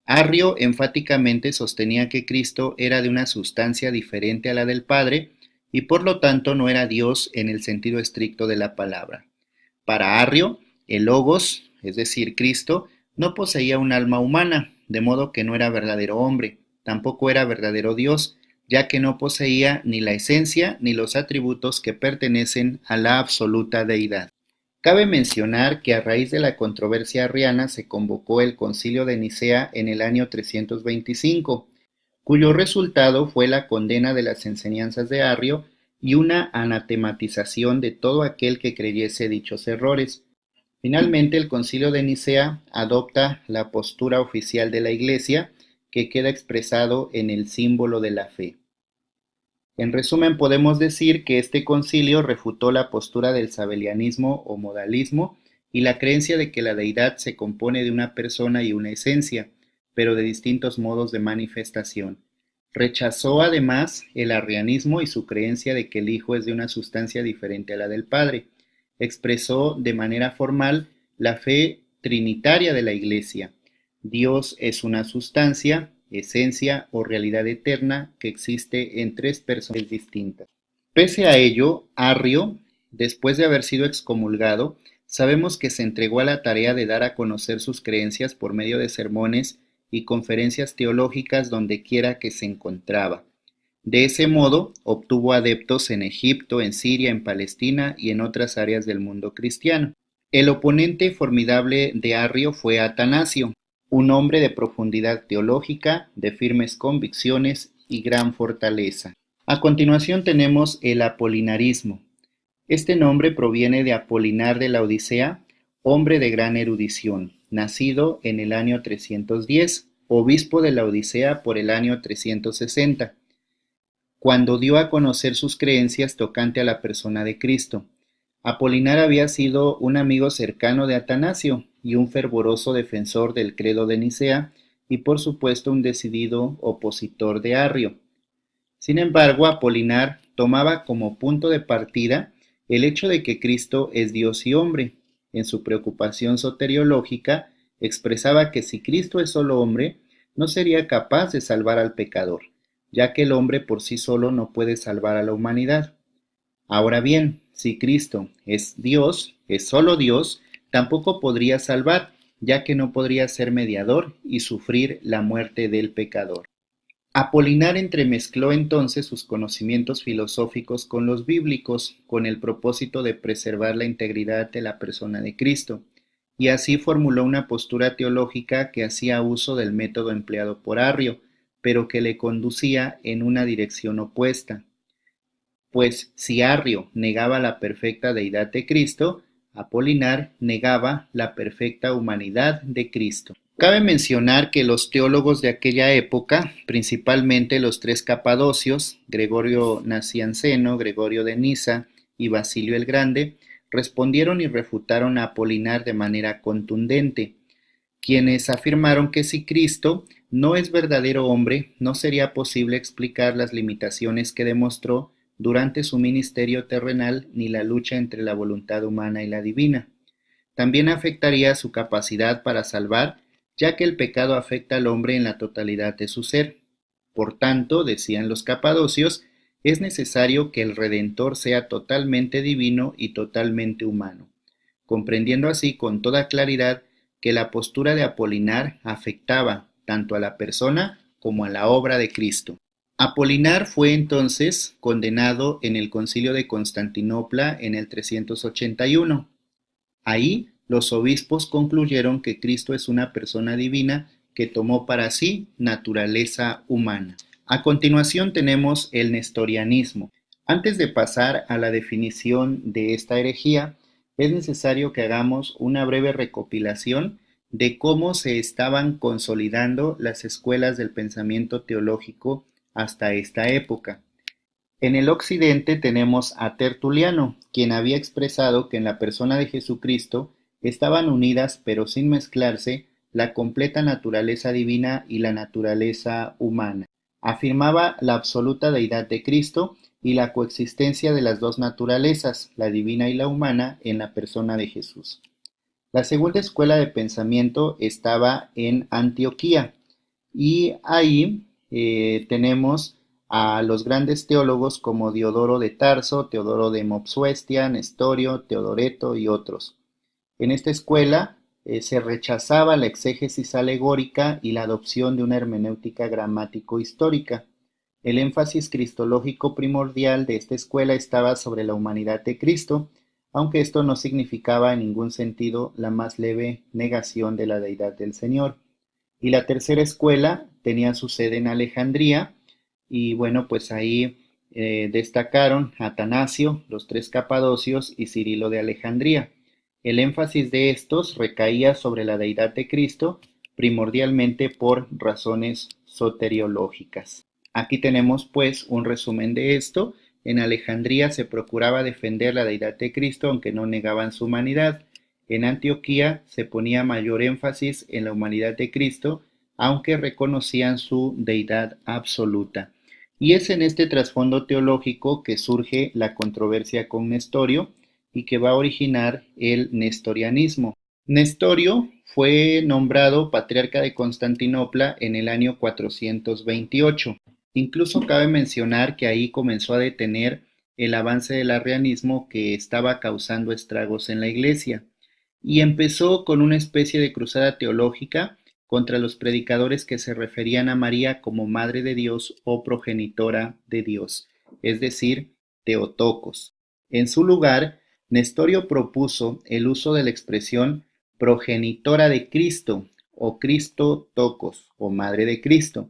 Arrio enfáticamente sostenía que Cristo era de una sustancia diferente a la del Padre y por lo tanto no era Dios en el sentido estricto de la palabra. Para Arrio, el Logos, es decir, Cristo, no poseía un alma humana, de modo que no era verdadero hombre, tampoco era verdadero Dios, ya que no poseía ni la esencia ni los atributos que pertenecen a la absoluta deidad. Cabe mencionar que a raíz de la controversia arriana se convocó el Concilio de Nicea en el año 325, cuyo resultado fue la condena de las enseñanzas de Arrio y una anatematización de todo aquel que creyese dichos errores. Finalmente, el Concilio de Nicea adopta la postura oficial de la Iglesia, que queda expresado en el símbolo de la fe. En resumen, podemos decir que este concilio refutó la postura del sabelianismo o modalismo y la creencia de que la deidad se compone de una persona y una esencia, pero de distintos modos de manifestación. Rechazó además el arrianismo y su creencia de que el Hijo es de una sustancia diferente a la del Padre. Expresó de manera formal la fe trinitaria de la Iglesia. Dios es una sustancia, esencia o realidad eterna que existe en tres personas distintas. Pese a ello, Arrio, después de haber sido excomulgado, sabemos que se entregó a la tarea de dar a conocer sus creencias por medio de sermones y conferencias teológicas donde quiera que se encontraba. De ese modo, obtuvo adeptos en Egipto, en Siria, en Palestina y en otras áreas del mundo cristiano. El oponente formidable de Arrio fue Atanasio, un hombre de profundidad teológica, de firmes convicciones y gran fortaleza. A continuación tenemos el apolinarismo. Este nombre proviene de Apolinar de la Odisea, hombre de gran erudición, nacido en el año 310, obispo de la Odisea por el año 360, cuando dio a conocer sus creencias tocante a la persona de Cristo. Apolinar había sido un amigo cercano de Atanasio y un fervoroso defensor del credo de Nicea y por supuesto un decidido opositor de Arrio. Sin embargo, Apolinar tomaba como punto de partida el hecho de que Cristo es Dios y hombre. En su preocupación soteriológica, expresaba que si Cristo es solo hombre, no sería capaz de salvar al pecador, ya que el hombre por sí solo no puede salvar a la humanidad. Ahora bien, si Cristo es Dios, es solo Dios, tampoco podría salvar, ya que no podría ser mediador y sufrir la muerte del pecador. Apolinar entremezcló entonces sus conocimientos filosóficos con los bíblicos, con el propósito de preservar la integridad de la persona de Cristo, y así formuló una postura teológica que hacía uso del método empleado por Arrio, pero que le conducía en una dirección opuesta. Pues si Arrio negaba la perfecta deidad de Cristo, Apolinar negaba la perfecta humanidad de Cristo. Cabe mencionar que los teólogos de aquella época, principalmente los tres capadocios, Gregorio Nacianceno, Gregorio de Niza y Basilio el Grande, respondieron y refutaron a Apolinar de manera contundente, quienes afirmaron que si Cristo no es verdadero hombre, no sería posible explicar las limitaciones que demostró durante su ministerio terrenal ni la lucha entre la voluntad humana y la divina. También afectaría su capacidad para salvar, ya que el pecado afecta al hombre en la totalidad de su ser. Por tanto, decían los capadocios, es necesario que el Redentor sea totalmente divino y totalmente humano, comprendiendo así con toda claridad que la postura de Apolinar afectaba tanto a la persona como a la obra de Cristo. Apolinar fue entonces condenado en el Concilio de Constantinopla en el 381. Ahí los obispos concluyeron que Cristo es una persona divina que tomó para sí naturaleza humana. A continuación tenemos el nestorianismo. Antes de pasar a la definición de esta herejía, es necesario que hagamos una breve recopilación de cómo se estaban consolidando las escuelas del pensamiento teológico hasta esta época. En el occidente tenemos a Tertuliano, quien había expresado que en la persona de Jesucristo estaban unidas, pero sin mezclarse, la completa naturaleza divina y la naturaleza humana. Afirmaba la absoluta deidad de Cristo y la coexistencia de las dos naturalezas, la divina y la humana, en la persona de Jesús. La segunda escuela de pensamiento estaba en Antioquía y ahí tenemos a los grandes teólogos como Diodoro de Tarso, Teodoro de Mopsuestia, Nestorio, Teodoreto y otros. En esta escuela se rechazaba la exégesis alegórica y la adopción de una hermenéutica gramático-histórica. El énfasis cristológico primordial de esta escuela estaba sobre la humanidad de Cristo, aunque esto no significaba en ningún sentido la más leve negación de la deidad del Señor. Y la tercera escuela tenía su sede en Alejandría, y bueno, pues ahí destacaron Atanasio, los tres capadocios y Cirilo de Alejandría. El énfasis de estos recaía sobre la deidad de Cristo, primordialmente por razones soteriológicas. Aquí tenemos pues un resumen de esto. En Alejandría se procuraba defender la deidad de Cristo, aunque no negaban su humanidad. En Antioquía se ponía mayor énfasis en la humanidad de Cristo, aunque reconocían su deidad absoluta. Y es en este trasfondo teológico que surge la controversia con Nestorio y que va a originar el nestorianismo. Nestorio fue nombrado patriarca de Constantinopla en el año 428. Incluso cabe mencionar que ahí comenzó a detener el avance del arrianismo que estaba causando estragos en la iglesia, y empezó con una especie de cruzada teológica contra los predicadores que se referían a María como Madre de Dios o progenitora de Dios, es decir, Teotocos. En su lugar, Nestorio propuso el uso de la expresión progenitora de Cristo o Cristo Tocos o Madre de Cristo.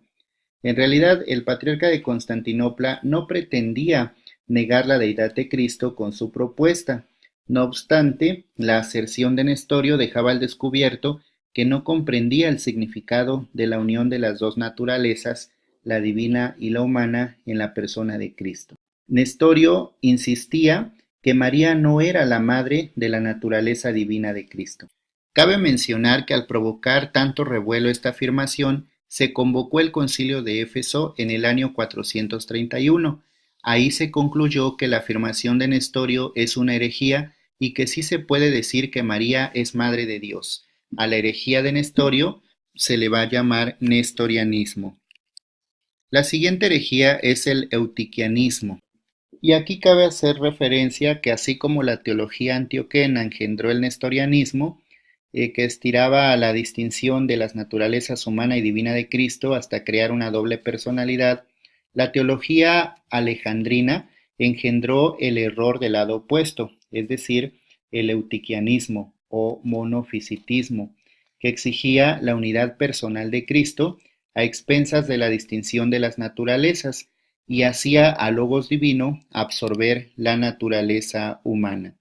En realidad, el patriarca de Constantinopla no pretendía negar la deidad de Cristo con su propuesta. No obstante, la aserción de Nestorio dejaba al descubierto que no comprendía el significado de la unión de las dos naturalezas, la divina y la humana, en la persona de Cristo. Nestorio insistía que María no era la madre de la naturaleza divina de Cristo. Cabe mencionar que al provocar tanto revuelo esta afirmación, se convocó el Concilio de Éfeso en el año 431. Ahí se concluyó que la afirmación de Nestorio es una herejía y que sí se puede decir que María es Madre de Dios. A la herejía de Nestorio se le va a llamar nestorianismo. La siguiente herejía es el eutiquianismo. Y aquí cabe hacer referencia que así como la teología antioquena engendró el nestorianismo, que estiraba a la distinción de las naturalezas humana y divina de Cristo hasta crear una doble personalidad, la teología alejandrina engendró el error del lado opuesto, es decir, el eutiquianismo o monofisitismo, que exigía la unidad personal de Cristo a expensas de la distinción de las naturalezas y hacía al Logos divino absorber la naturaleza humana.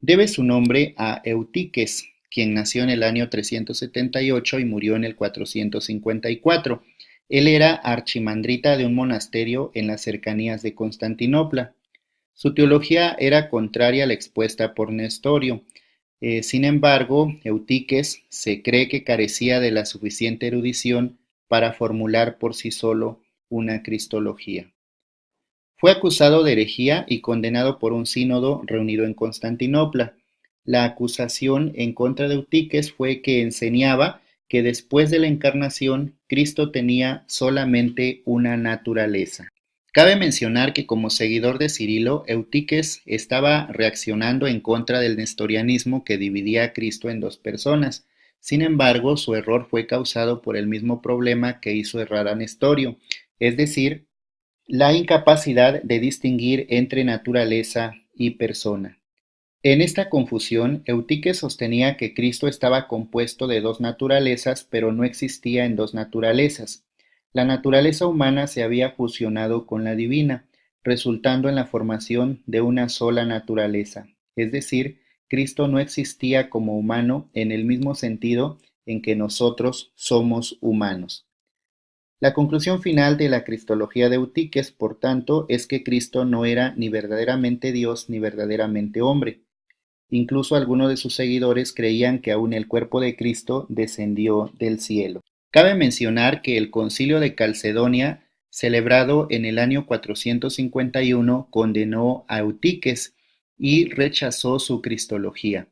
Debe su nombre a Eutiques, quien nació en el año 378 y murió en el 454. Él era archimandrita de un monasterio en las cercanías de Constantinopla. Su teología era contraria a la expuesta por Nestorio. Sin embargo, Eutiques se cree que carecía de la suficiente erudición para formular por sí solo una cristología. Fue acusado de herejía y condenado por un sínodo reunido en Constantinopla. La acusación en contra de Eutiques fue que enseñaba que después de la encarnación Cristo tenía solamente una naturaleza. Cabe mencionar que como seguidor de Cirilo, Eutiques estaba reaccionando en contra del nestorianismo que dividía a Cristo en dos personas. Sin embargo, su error fue causado por el mismo problema que hizo errar a Nestorio, es decir, la incapacidad de distinguir entre naturaleza y persona. En esta confusión, Eutiques sostenía que Cristo estaba compuesto de dos naturalezas, pero no existía en dos naturalezas. La naturaleza humana se había fusionado con la divina, resultando en la formación de una sola naturaleza, es decir, Cristo no existía como humano en el mismo sentido en que nosotros somos humanos. La conclusión final de la cristología de Eutiques, por tanto, es que Cristo no era ni verdaderamente Dios ni verdaderamente hombre. Incluso algunos de sus seguidores creían que aún el cuerpo de Cristo descendió del cielo. Cabe mencionar que el Concilio de Calcedonia, celebrado en el año 451, condenó a Eutiques y rechazó su cristología.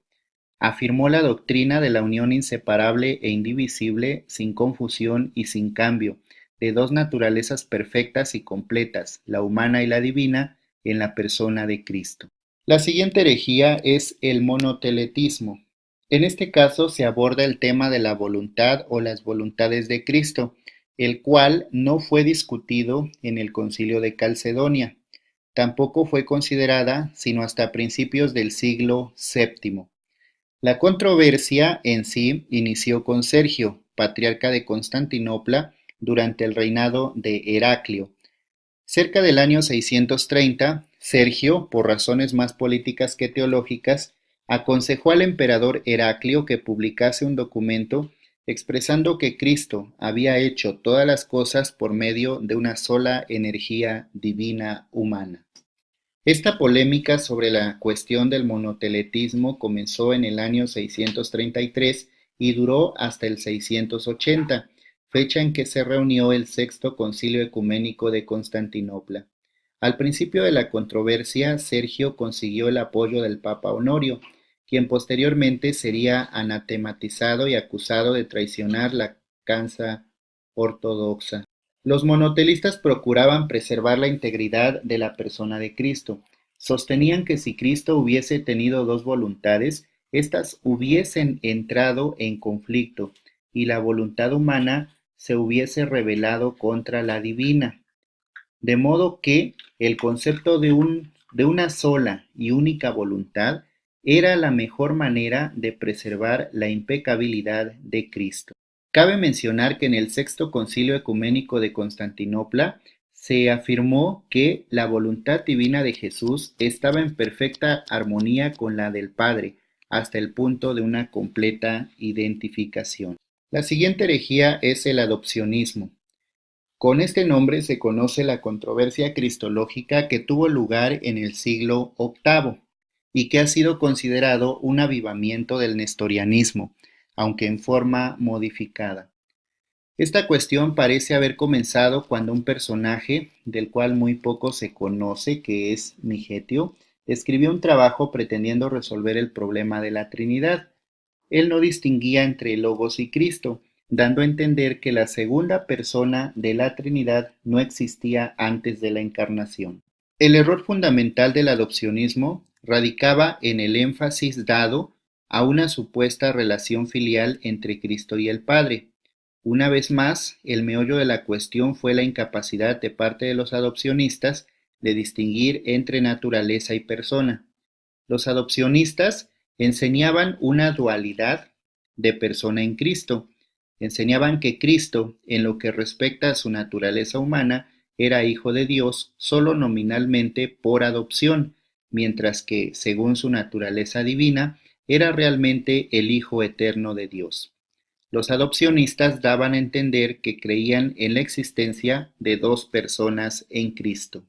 Afirmó la doctrina de la unión inseparable e indivisible, sin confusión y sin cambio, de dos naturalezas perfectas y completas, la humana y la divina, en la persona de Cristo. La siguiente herejía es el monoteletismo. En este caso se aborda el tema de la voluntad o las voluntades de Cristo, el cual no fue discutido en el Concilio de Calcedonia. Tampoco fue considerada sino hasta principios del siglo VII. La controversia en sí inició con Sergio, patriarca de Constantinopla, durante el reinado de Heraclio. Cerca del año 630, Sergio, por razones más políticas que teológicas, aconsejó al emperador Heraclio que publicase un documento expresando que Cristo había hecho todas las cosas por medio de una sola energía divina humana. Esta polémica sobre la cuestión del monoteletismo comenzó en el año 633 y duró hasta el 680. fecha en que se reunió el Sexto Concilio Ecuménico de Constantinopla. Al principio de la controversia, Sergio consiguió el apoyo del Papa Honorio, quien posteriormente sería anatematizado y acusado de traicionar la causa ortodoxa. Los monotelistas procuraban preservar la integridad de la persona de Cristo. Sostenían que si Cristo hubiese tenido dos voluntades, éstas hubiesen entrado en conflicto y la voluntad humana se hubiese rebelado contra la divina. De modo que el concepto de una sola y única voluntad era la mejor manera de preservar la impecabilidad de Cristo. Cabe mencionar que en el Sexto Concilio Ecuménico de Constantinopla se afirmó que la voluntad divina de Jesús estaba en perfecta armonía con la del Padre, hasta el punto de una completa identificación. La siguiente herejía es el adopcionismo. Con este nombre se conoce la controversia cristológica que tuvo lugar en el siglo VIII y que ha sido considerado un avivamiento del nestorianismo, aunque en forma modificada. Esta cuestión parece haber comenzado cuando un personaje, del cual muy poco se conoce, que es Migetio, escribió un trabajo pretendiendo resolver el problema de la Trinidad. Él no distinguía entre Logos y Cristo, dando a entender que la segunda persona de la Trinidad no existía antes de la encarnación. El error fundamental del adopcionismo radicaba en el énfasis dado a una supuesta relación filial entre Cristo y el Padre. Una vez más, el meollo de la cuestión fue la incapacidad de parte de los adopcionistas de distinguir entre naturaleza y persona. Los adopcionistas enseñaban una dualidad de persona en Cristo. Enseñaban que Cristo, en lo que respecta a su naturaleza humana, era hijo de Dios solo nominalmente por adopción, mientras que, según su naturaleza divina, era realmente el Hijo eterno de Dios. Los adopcionistas daban a entender que creían en la existencia de dos personas en Cristo.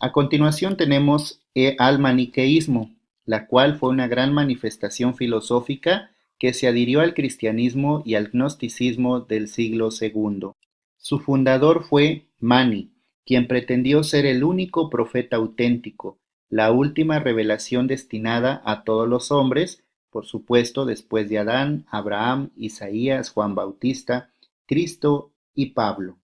A continuación tenemos al maniqueísmo, la cual fue una gran manifestación filosófica que se adhirió al cristianismo y al gnosticismo del siglo II. Su fundador fue Mani, quien pretendió ser el único profeta auténtico, la última revelación destinada a todos los hombres, por supuesto después de Adán, Abraham, Isaías, Juan Bautista, Cristo y Pablo.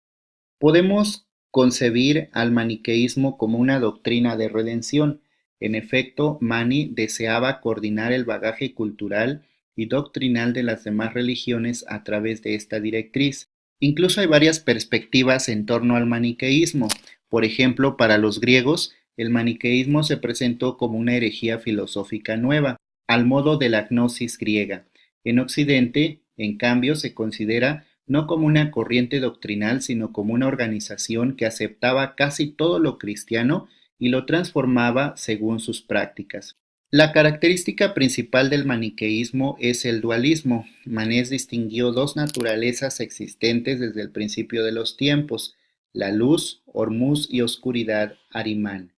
Podemos concebir al maniqueísmo como una doctrina de redención. En efecto, Mani deseaba coordinar el bagaje cultural y doctrinal de las demás religiones a través de esta directriz. Incluso hay varias perspectivas en torno al maniqueísmo. Por ejemplo, para los griegos, el maniqueísmo se presentó como una herejía filosófica nueva, al modo de la gnosis griega. En Occidente, en cambio, se considera no como una corriente doctrinal, sino como una organización que aceptaba casi todo lo cristiano y lo transformaba según sus prácticas. La característica principal del maniqueísmo es el dualismo. Manés distinguió dos naturalezas existentes desde el principio de los tiempos, la luz, Hormuz, y oscuridad, Arimán.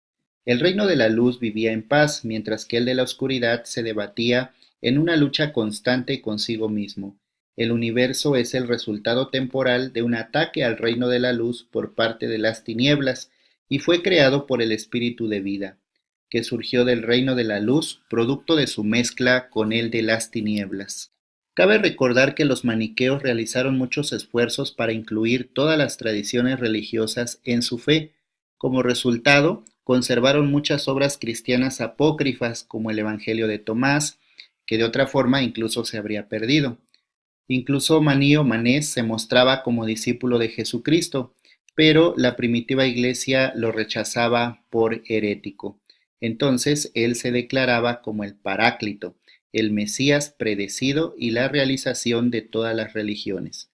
El reino de la luz vivía en paz, mientras que el de la oscuridad se debatía en una lucha constante consigo mismo. El universo es el resultado temporal de un ataque al reino de la luz por parte de las tinieblas y fue creado por el espíritu de vida, que surgió del reino de la luz, producto de su mezcla con el de las tinieblas. Cabe recordar que los maniqueos realizaron muchos esfuerzos para incluir todas las tradiciones religiosas en su fe. Como resultado, conservaron muchas obras cristianas apócrifas, como el Evangelio de Tomás, que de otra forma incluso se habría perdido. Incluso Maní o Manés se mostraba como discípulo de Jesucristo, pero la primitiva iglesia lo rechazaba por herético. Entonces él se declaraba como el Paráclito, el Mesías predecido y la realización de todas las religiones.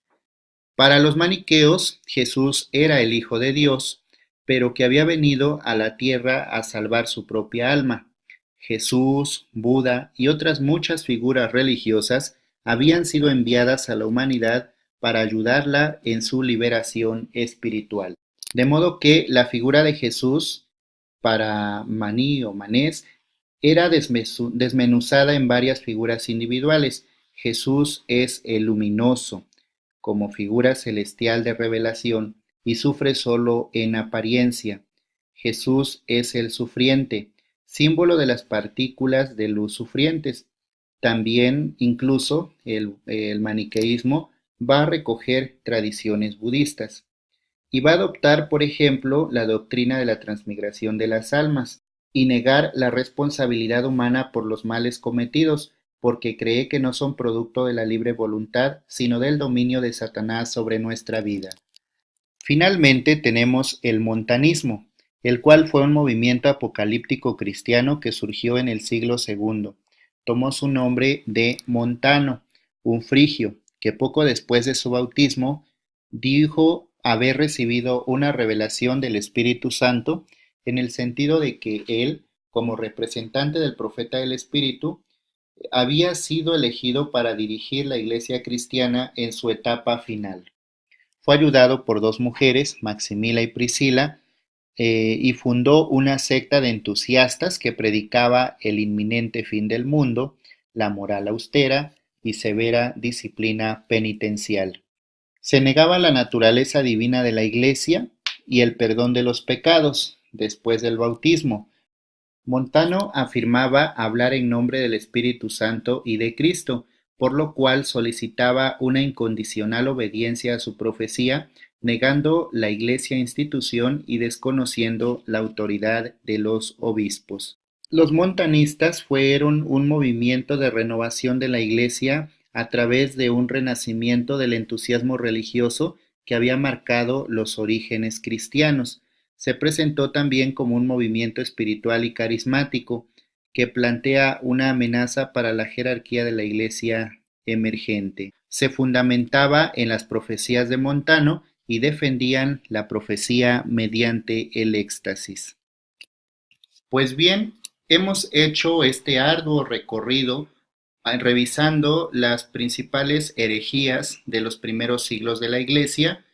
Para los maniqueos, Jesús era el Hijo de Dios, pero que había venido a la tierra a salvar su propia alma. Jesús, Buda y otras muchas figuras religiosas habían sido enviadas a la humanidad para ayudarla en su liberación espiritual. De modo que la figura de Jesús, para Maní o Manés, era desmenuzada en varias figuras individuales. Jesús es el luminoso, como figura celestial de revelación y sufre solo en apariencia. Jesús es el sufriente, símbolo de las partículas de luz sufrientes. También, incluso, el maniqueísmo va a recoger tradiciones budistas y va a adoptar, por ejemplo, la doctrina de la transmigración de las almas y negar la responsabilidad humana por los males cometidos, porque cree que no son producto de la libre voluntad, sino del dominio de Satanás sobre nuestra vida. Finalmente tenemos el montanismo, el cual fue un movimiento apocalíptico cristiano que surgió en el siglo II. Tomó su nombre de Montano, un frigio, que poco después de su bautismo dijo haber recibido una revelación del Espíritu Santo en el sentido de que él, como representante del profeta del Espíritu, había sido elegido para dirigir la iglesia cristiana en su etapa final. Fue ayudado por dos mujeres, Maximila y Priscila, y fundó una secta de entusiastas que predicaba el inminente fin del mundo, la moral austera y severa disciplina penitencial. Se negaba la naturaleza divina de la Iglesia y el perdón de los pecados después del bautismo. Montano afirmaba hablar en nombre del Espíritu Santo y de Cristo, por lo cual solicitaba una incondicional obediencia a su profecía, negando la Iglesia institución y desconociendo la autoridad de los obispos. Los montanistas fueron un movimiento de renovación de la Iglesia a través de un renacimiento del entusiasmo religioso que había marcado los orígenes cristianos. Se presentó también como un movimiento espiritual y carismático que plantea una amenaza para la jerarquía de la Iglesia emergente. Se fundamentaba en las profecías de Montano y defendían la profecía mediante el éxtasis. Pues bien, hemos hecho este arduo recorrido revisando las principales herejías de los primeros siglos de la Iglesia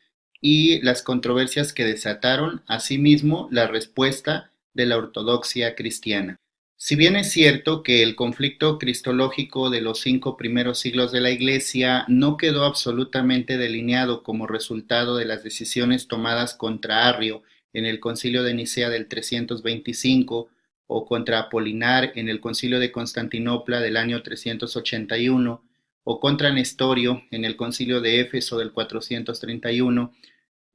y las controversias que desataron, asimismo, la respuesta de la ortodoxia cristiana. Si bien es cierto que el conflicto cristológico de los 5 primeros siglos de la Iglesia no quedó absolutamente delineado como resultado de las decisiones tomadas contra Arrio en el Concilio de Nicea del 325 o contra Apolinar en el Concilio de Constantinopla del año 381 o contra Nestorio en el Concilio de Éfeso del 431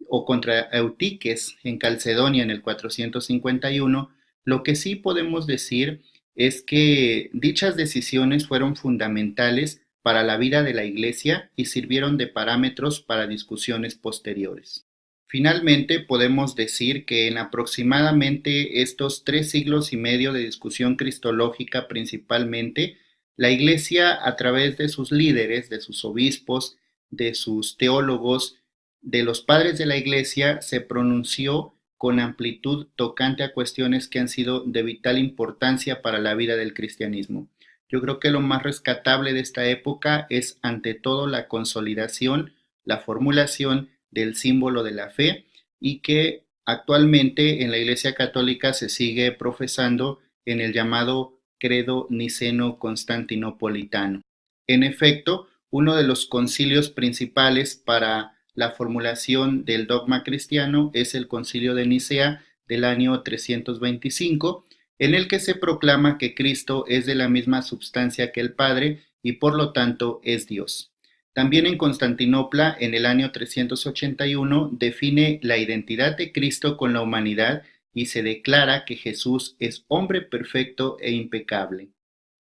o contra Eutiques en Calcedonia en el 451, lo que sí podemos decir es que dichas decisiones fueron fundamentales para la vida de la Iglesia y sirvieron de parámetros para discusiones posteriores. Finalmente, podemos decir que en aproximadamente estos 3 siglos y medio de discusión cristológica principalmente, la Iglesia, a través de sus líderes, de sus obispos, de sus teólogos, de los padres de la Iglesia, se pronunció con amplitud tocante a cuestiones que han sido de vital importancia para la vida del cristianismo. Yo creo que lo más rescatable de esta época es ante todo la consolidación, la formulación del símbolo de la fe y que actualmente en la Iglesia Católica se sigue profesando en el llamado credo niceno-constantinopolitano. En efecto, uno de los concilios principales para la formulación del dogma cristiano es el Concilio de Nicea del año 325, en el que se proclama que Cristo es de la misma substancia que el Padre y por lo tanto es Dios. También en Constantinopla, en el año 381, define la identidad de Cristo con la humanidad y se declara que Jesús es hombre perfecto e impecable.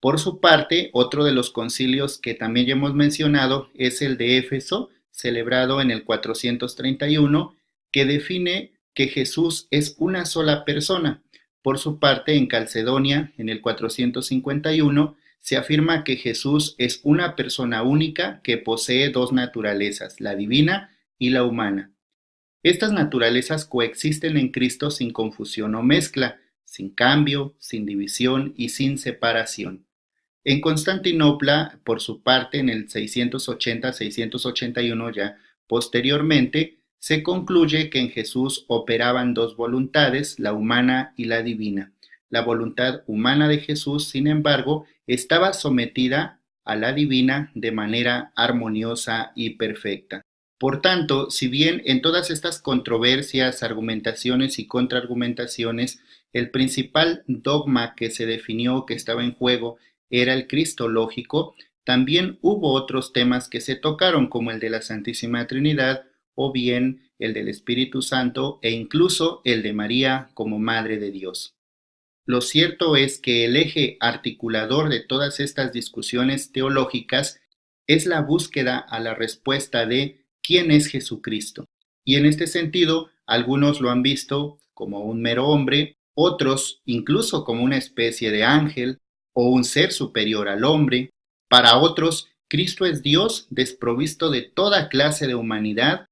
Por su parte, otro de los concilios que también ya hemos mencionado es el de Éfeso, celebrado en el 431, que define que Jesús es una sola persona. Por su parte, en Calcedonia, en el 451, se afirma que Jesús es una persona única que posee dos naturalezas, la divina y la humana. Estas naturalezas coexisten en Cristo sin confusión o mezcla, sin cambio, sin división y sin separación. En Constantinopla, por su parte, en el 680-681 ya posteriormente, se concluye que en Jesús operaban dos voluntades, la humana y la divina. La voluntad humana de Jesús, sin embargo, estaba sometida a la divina de manera armoniosa y perfecta. Por tanto, si bien en todas estas controversias, argumentaciones y contraargumentaciones, el principal dogma que se definió que estaba en juego era el cristológico, también hubo otros temas que se tocaron, como el de la Santísima Trinidad o bien el del Espíritu Santo e incluso el de María como Madre de Dios. Lo cierto es que el eje articulador de todas estas discusiones teológicas es la búsqueda a la respuesta de ¿quién es Jesucristo? Y en este sentido, algunos lo han visto como un mero hombre, otros incluso como una especie de ángel o un ser superior al hombre. Para otros, Cristo es Dios desprovisto de toda clase de humanidad.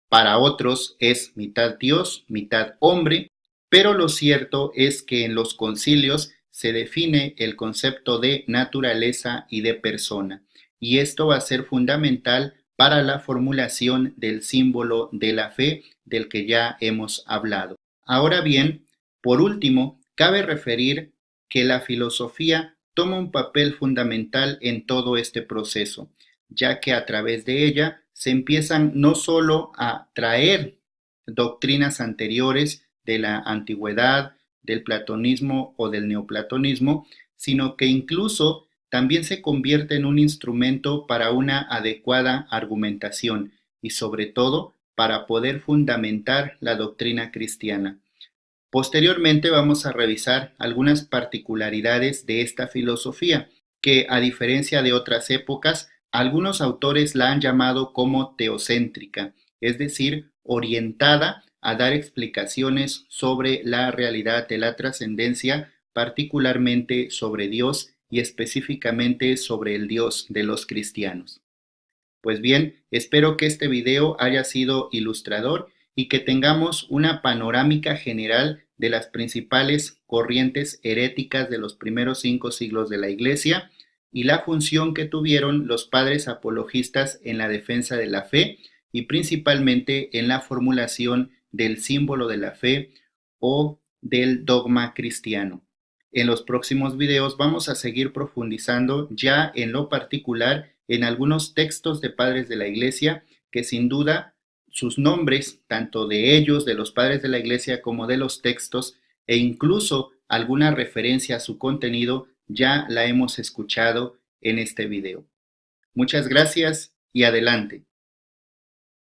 Para otros es mitad Dios, mitad hombre. Pero lo cierto es que en los concilios se define el concepto de naturaleza y de persona, y esto va a ser fundamental para la formulación del símbolo de la fe del que ya hemos hablado. Ahora bien, por último, cabe referir que la filosofía toma un papel fundamental en todo este proceso, ya que a través de ella se empiezan no solo a traer doctrinas anteriores de la antigüedad, del platonismo o del neoplatonismo, sino que incluso también se convierte en un instrumento para una adecuada argumentación y sobre todo para poder fundamentar la doctrina cristiana. Posteriormente vamos a revisar algunas particularidades de esta filosofía que, a diferencia de otras épocas, algunos autores la han llamado como teocéntrica, es decir, orientada a dar explicaciones sobre la realidad de la trascendencia, particularmente sobre Dios y específicamente sobre el Dios de los cristianos. Pues bien, espero que este video haya sido ilustrador y que tengamos una panorámica general de las principales corrientes heréticas de los primeros 5 siglos de la Iglesia y la función que tuvieron los padres apologistas en la defensa de la fe y principalmente en la formulación del símbolo de la fe o del dogma cristiano. En los próximos videos vamos a seguir profundizando ya en lo particular en algunos textos de padres de la Iglesia que sin duda sus nombres, tanto de ellos, de los padres de la Iglesia, como de los textos, e incluso alguna referencia a su contenido, ya la hemos escuchado en este video. Muchas gracias y adelante.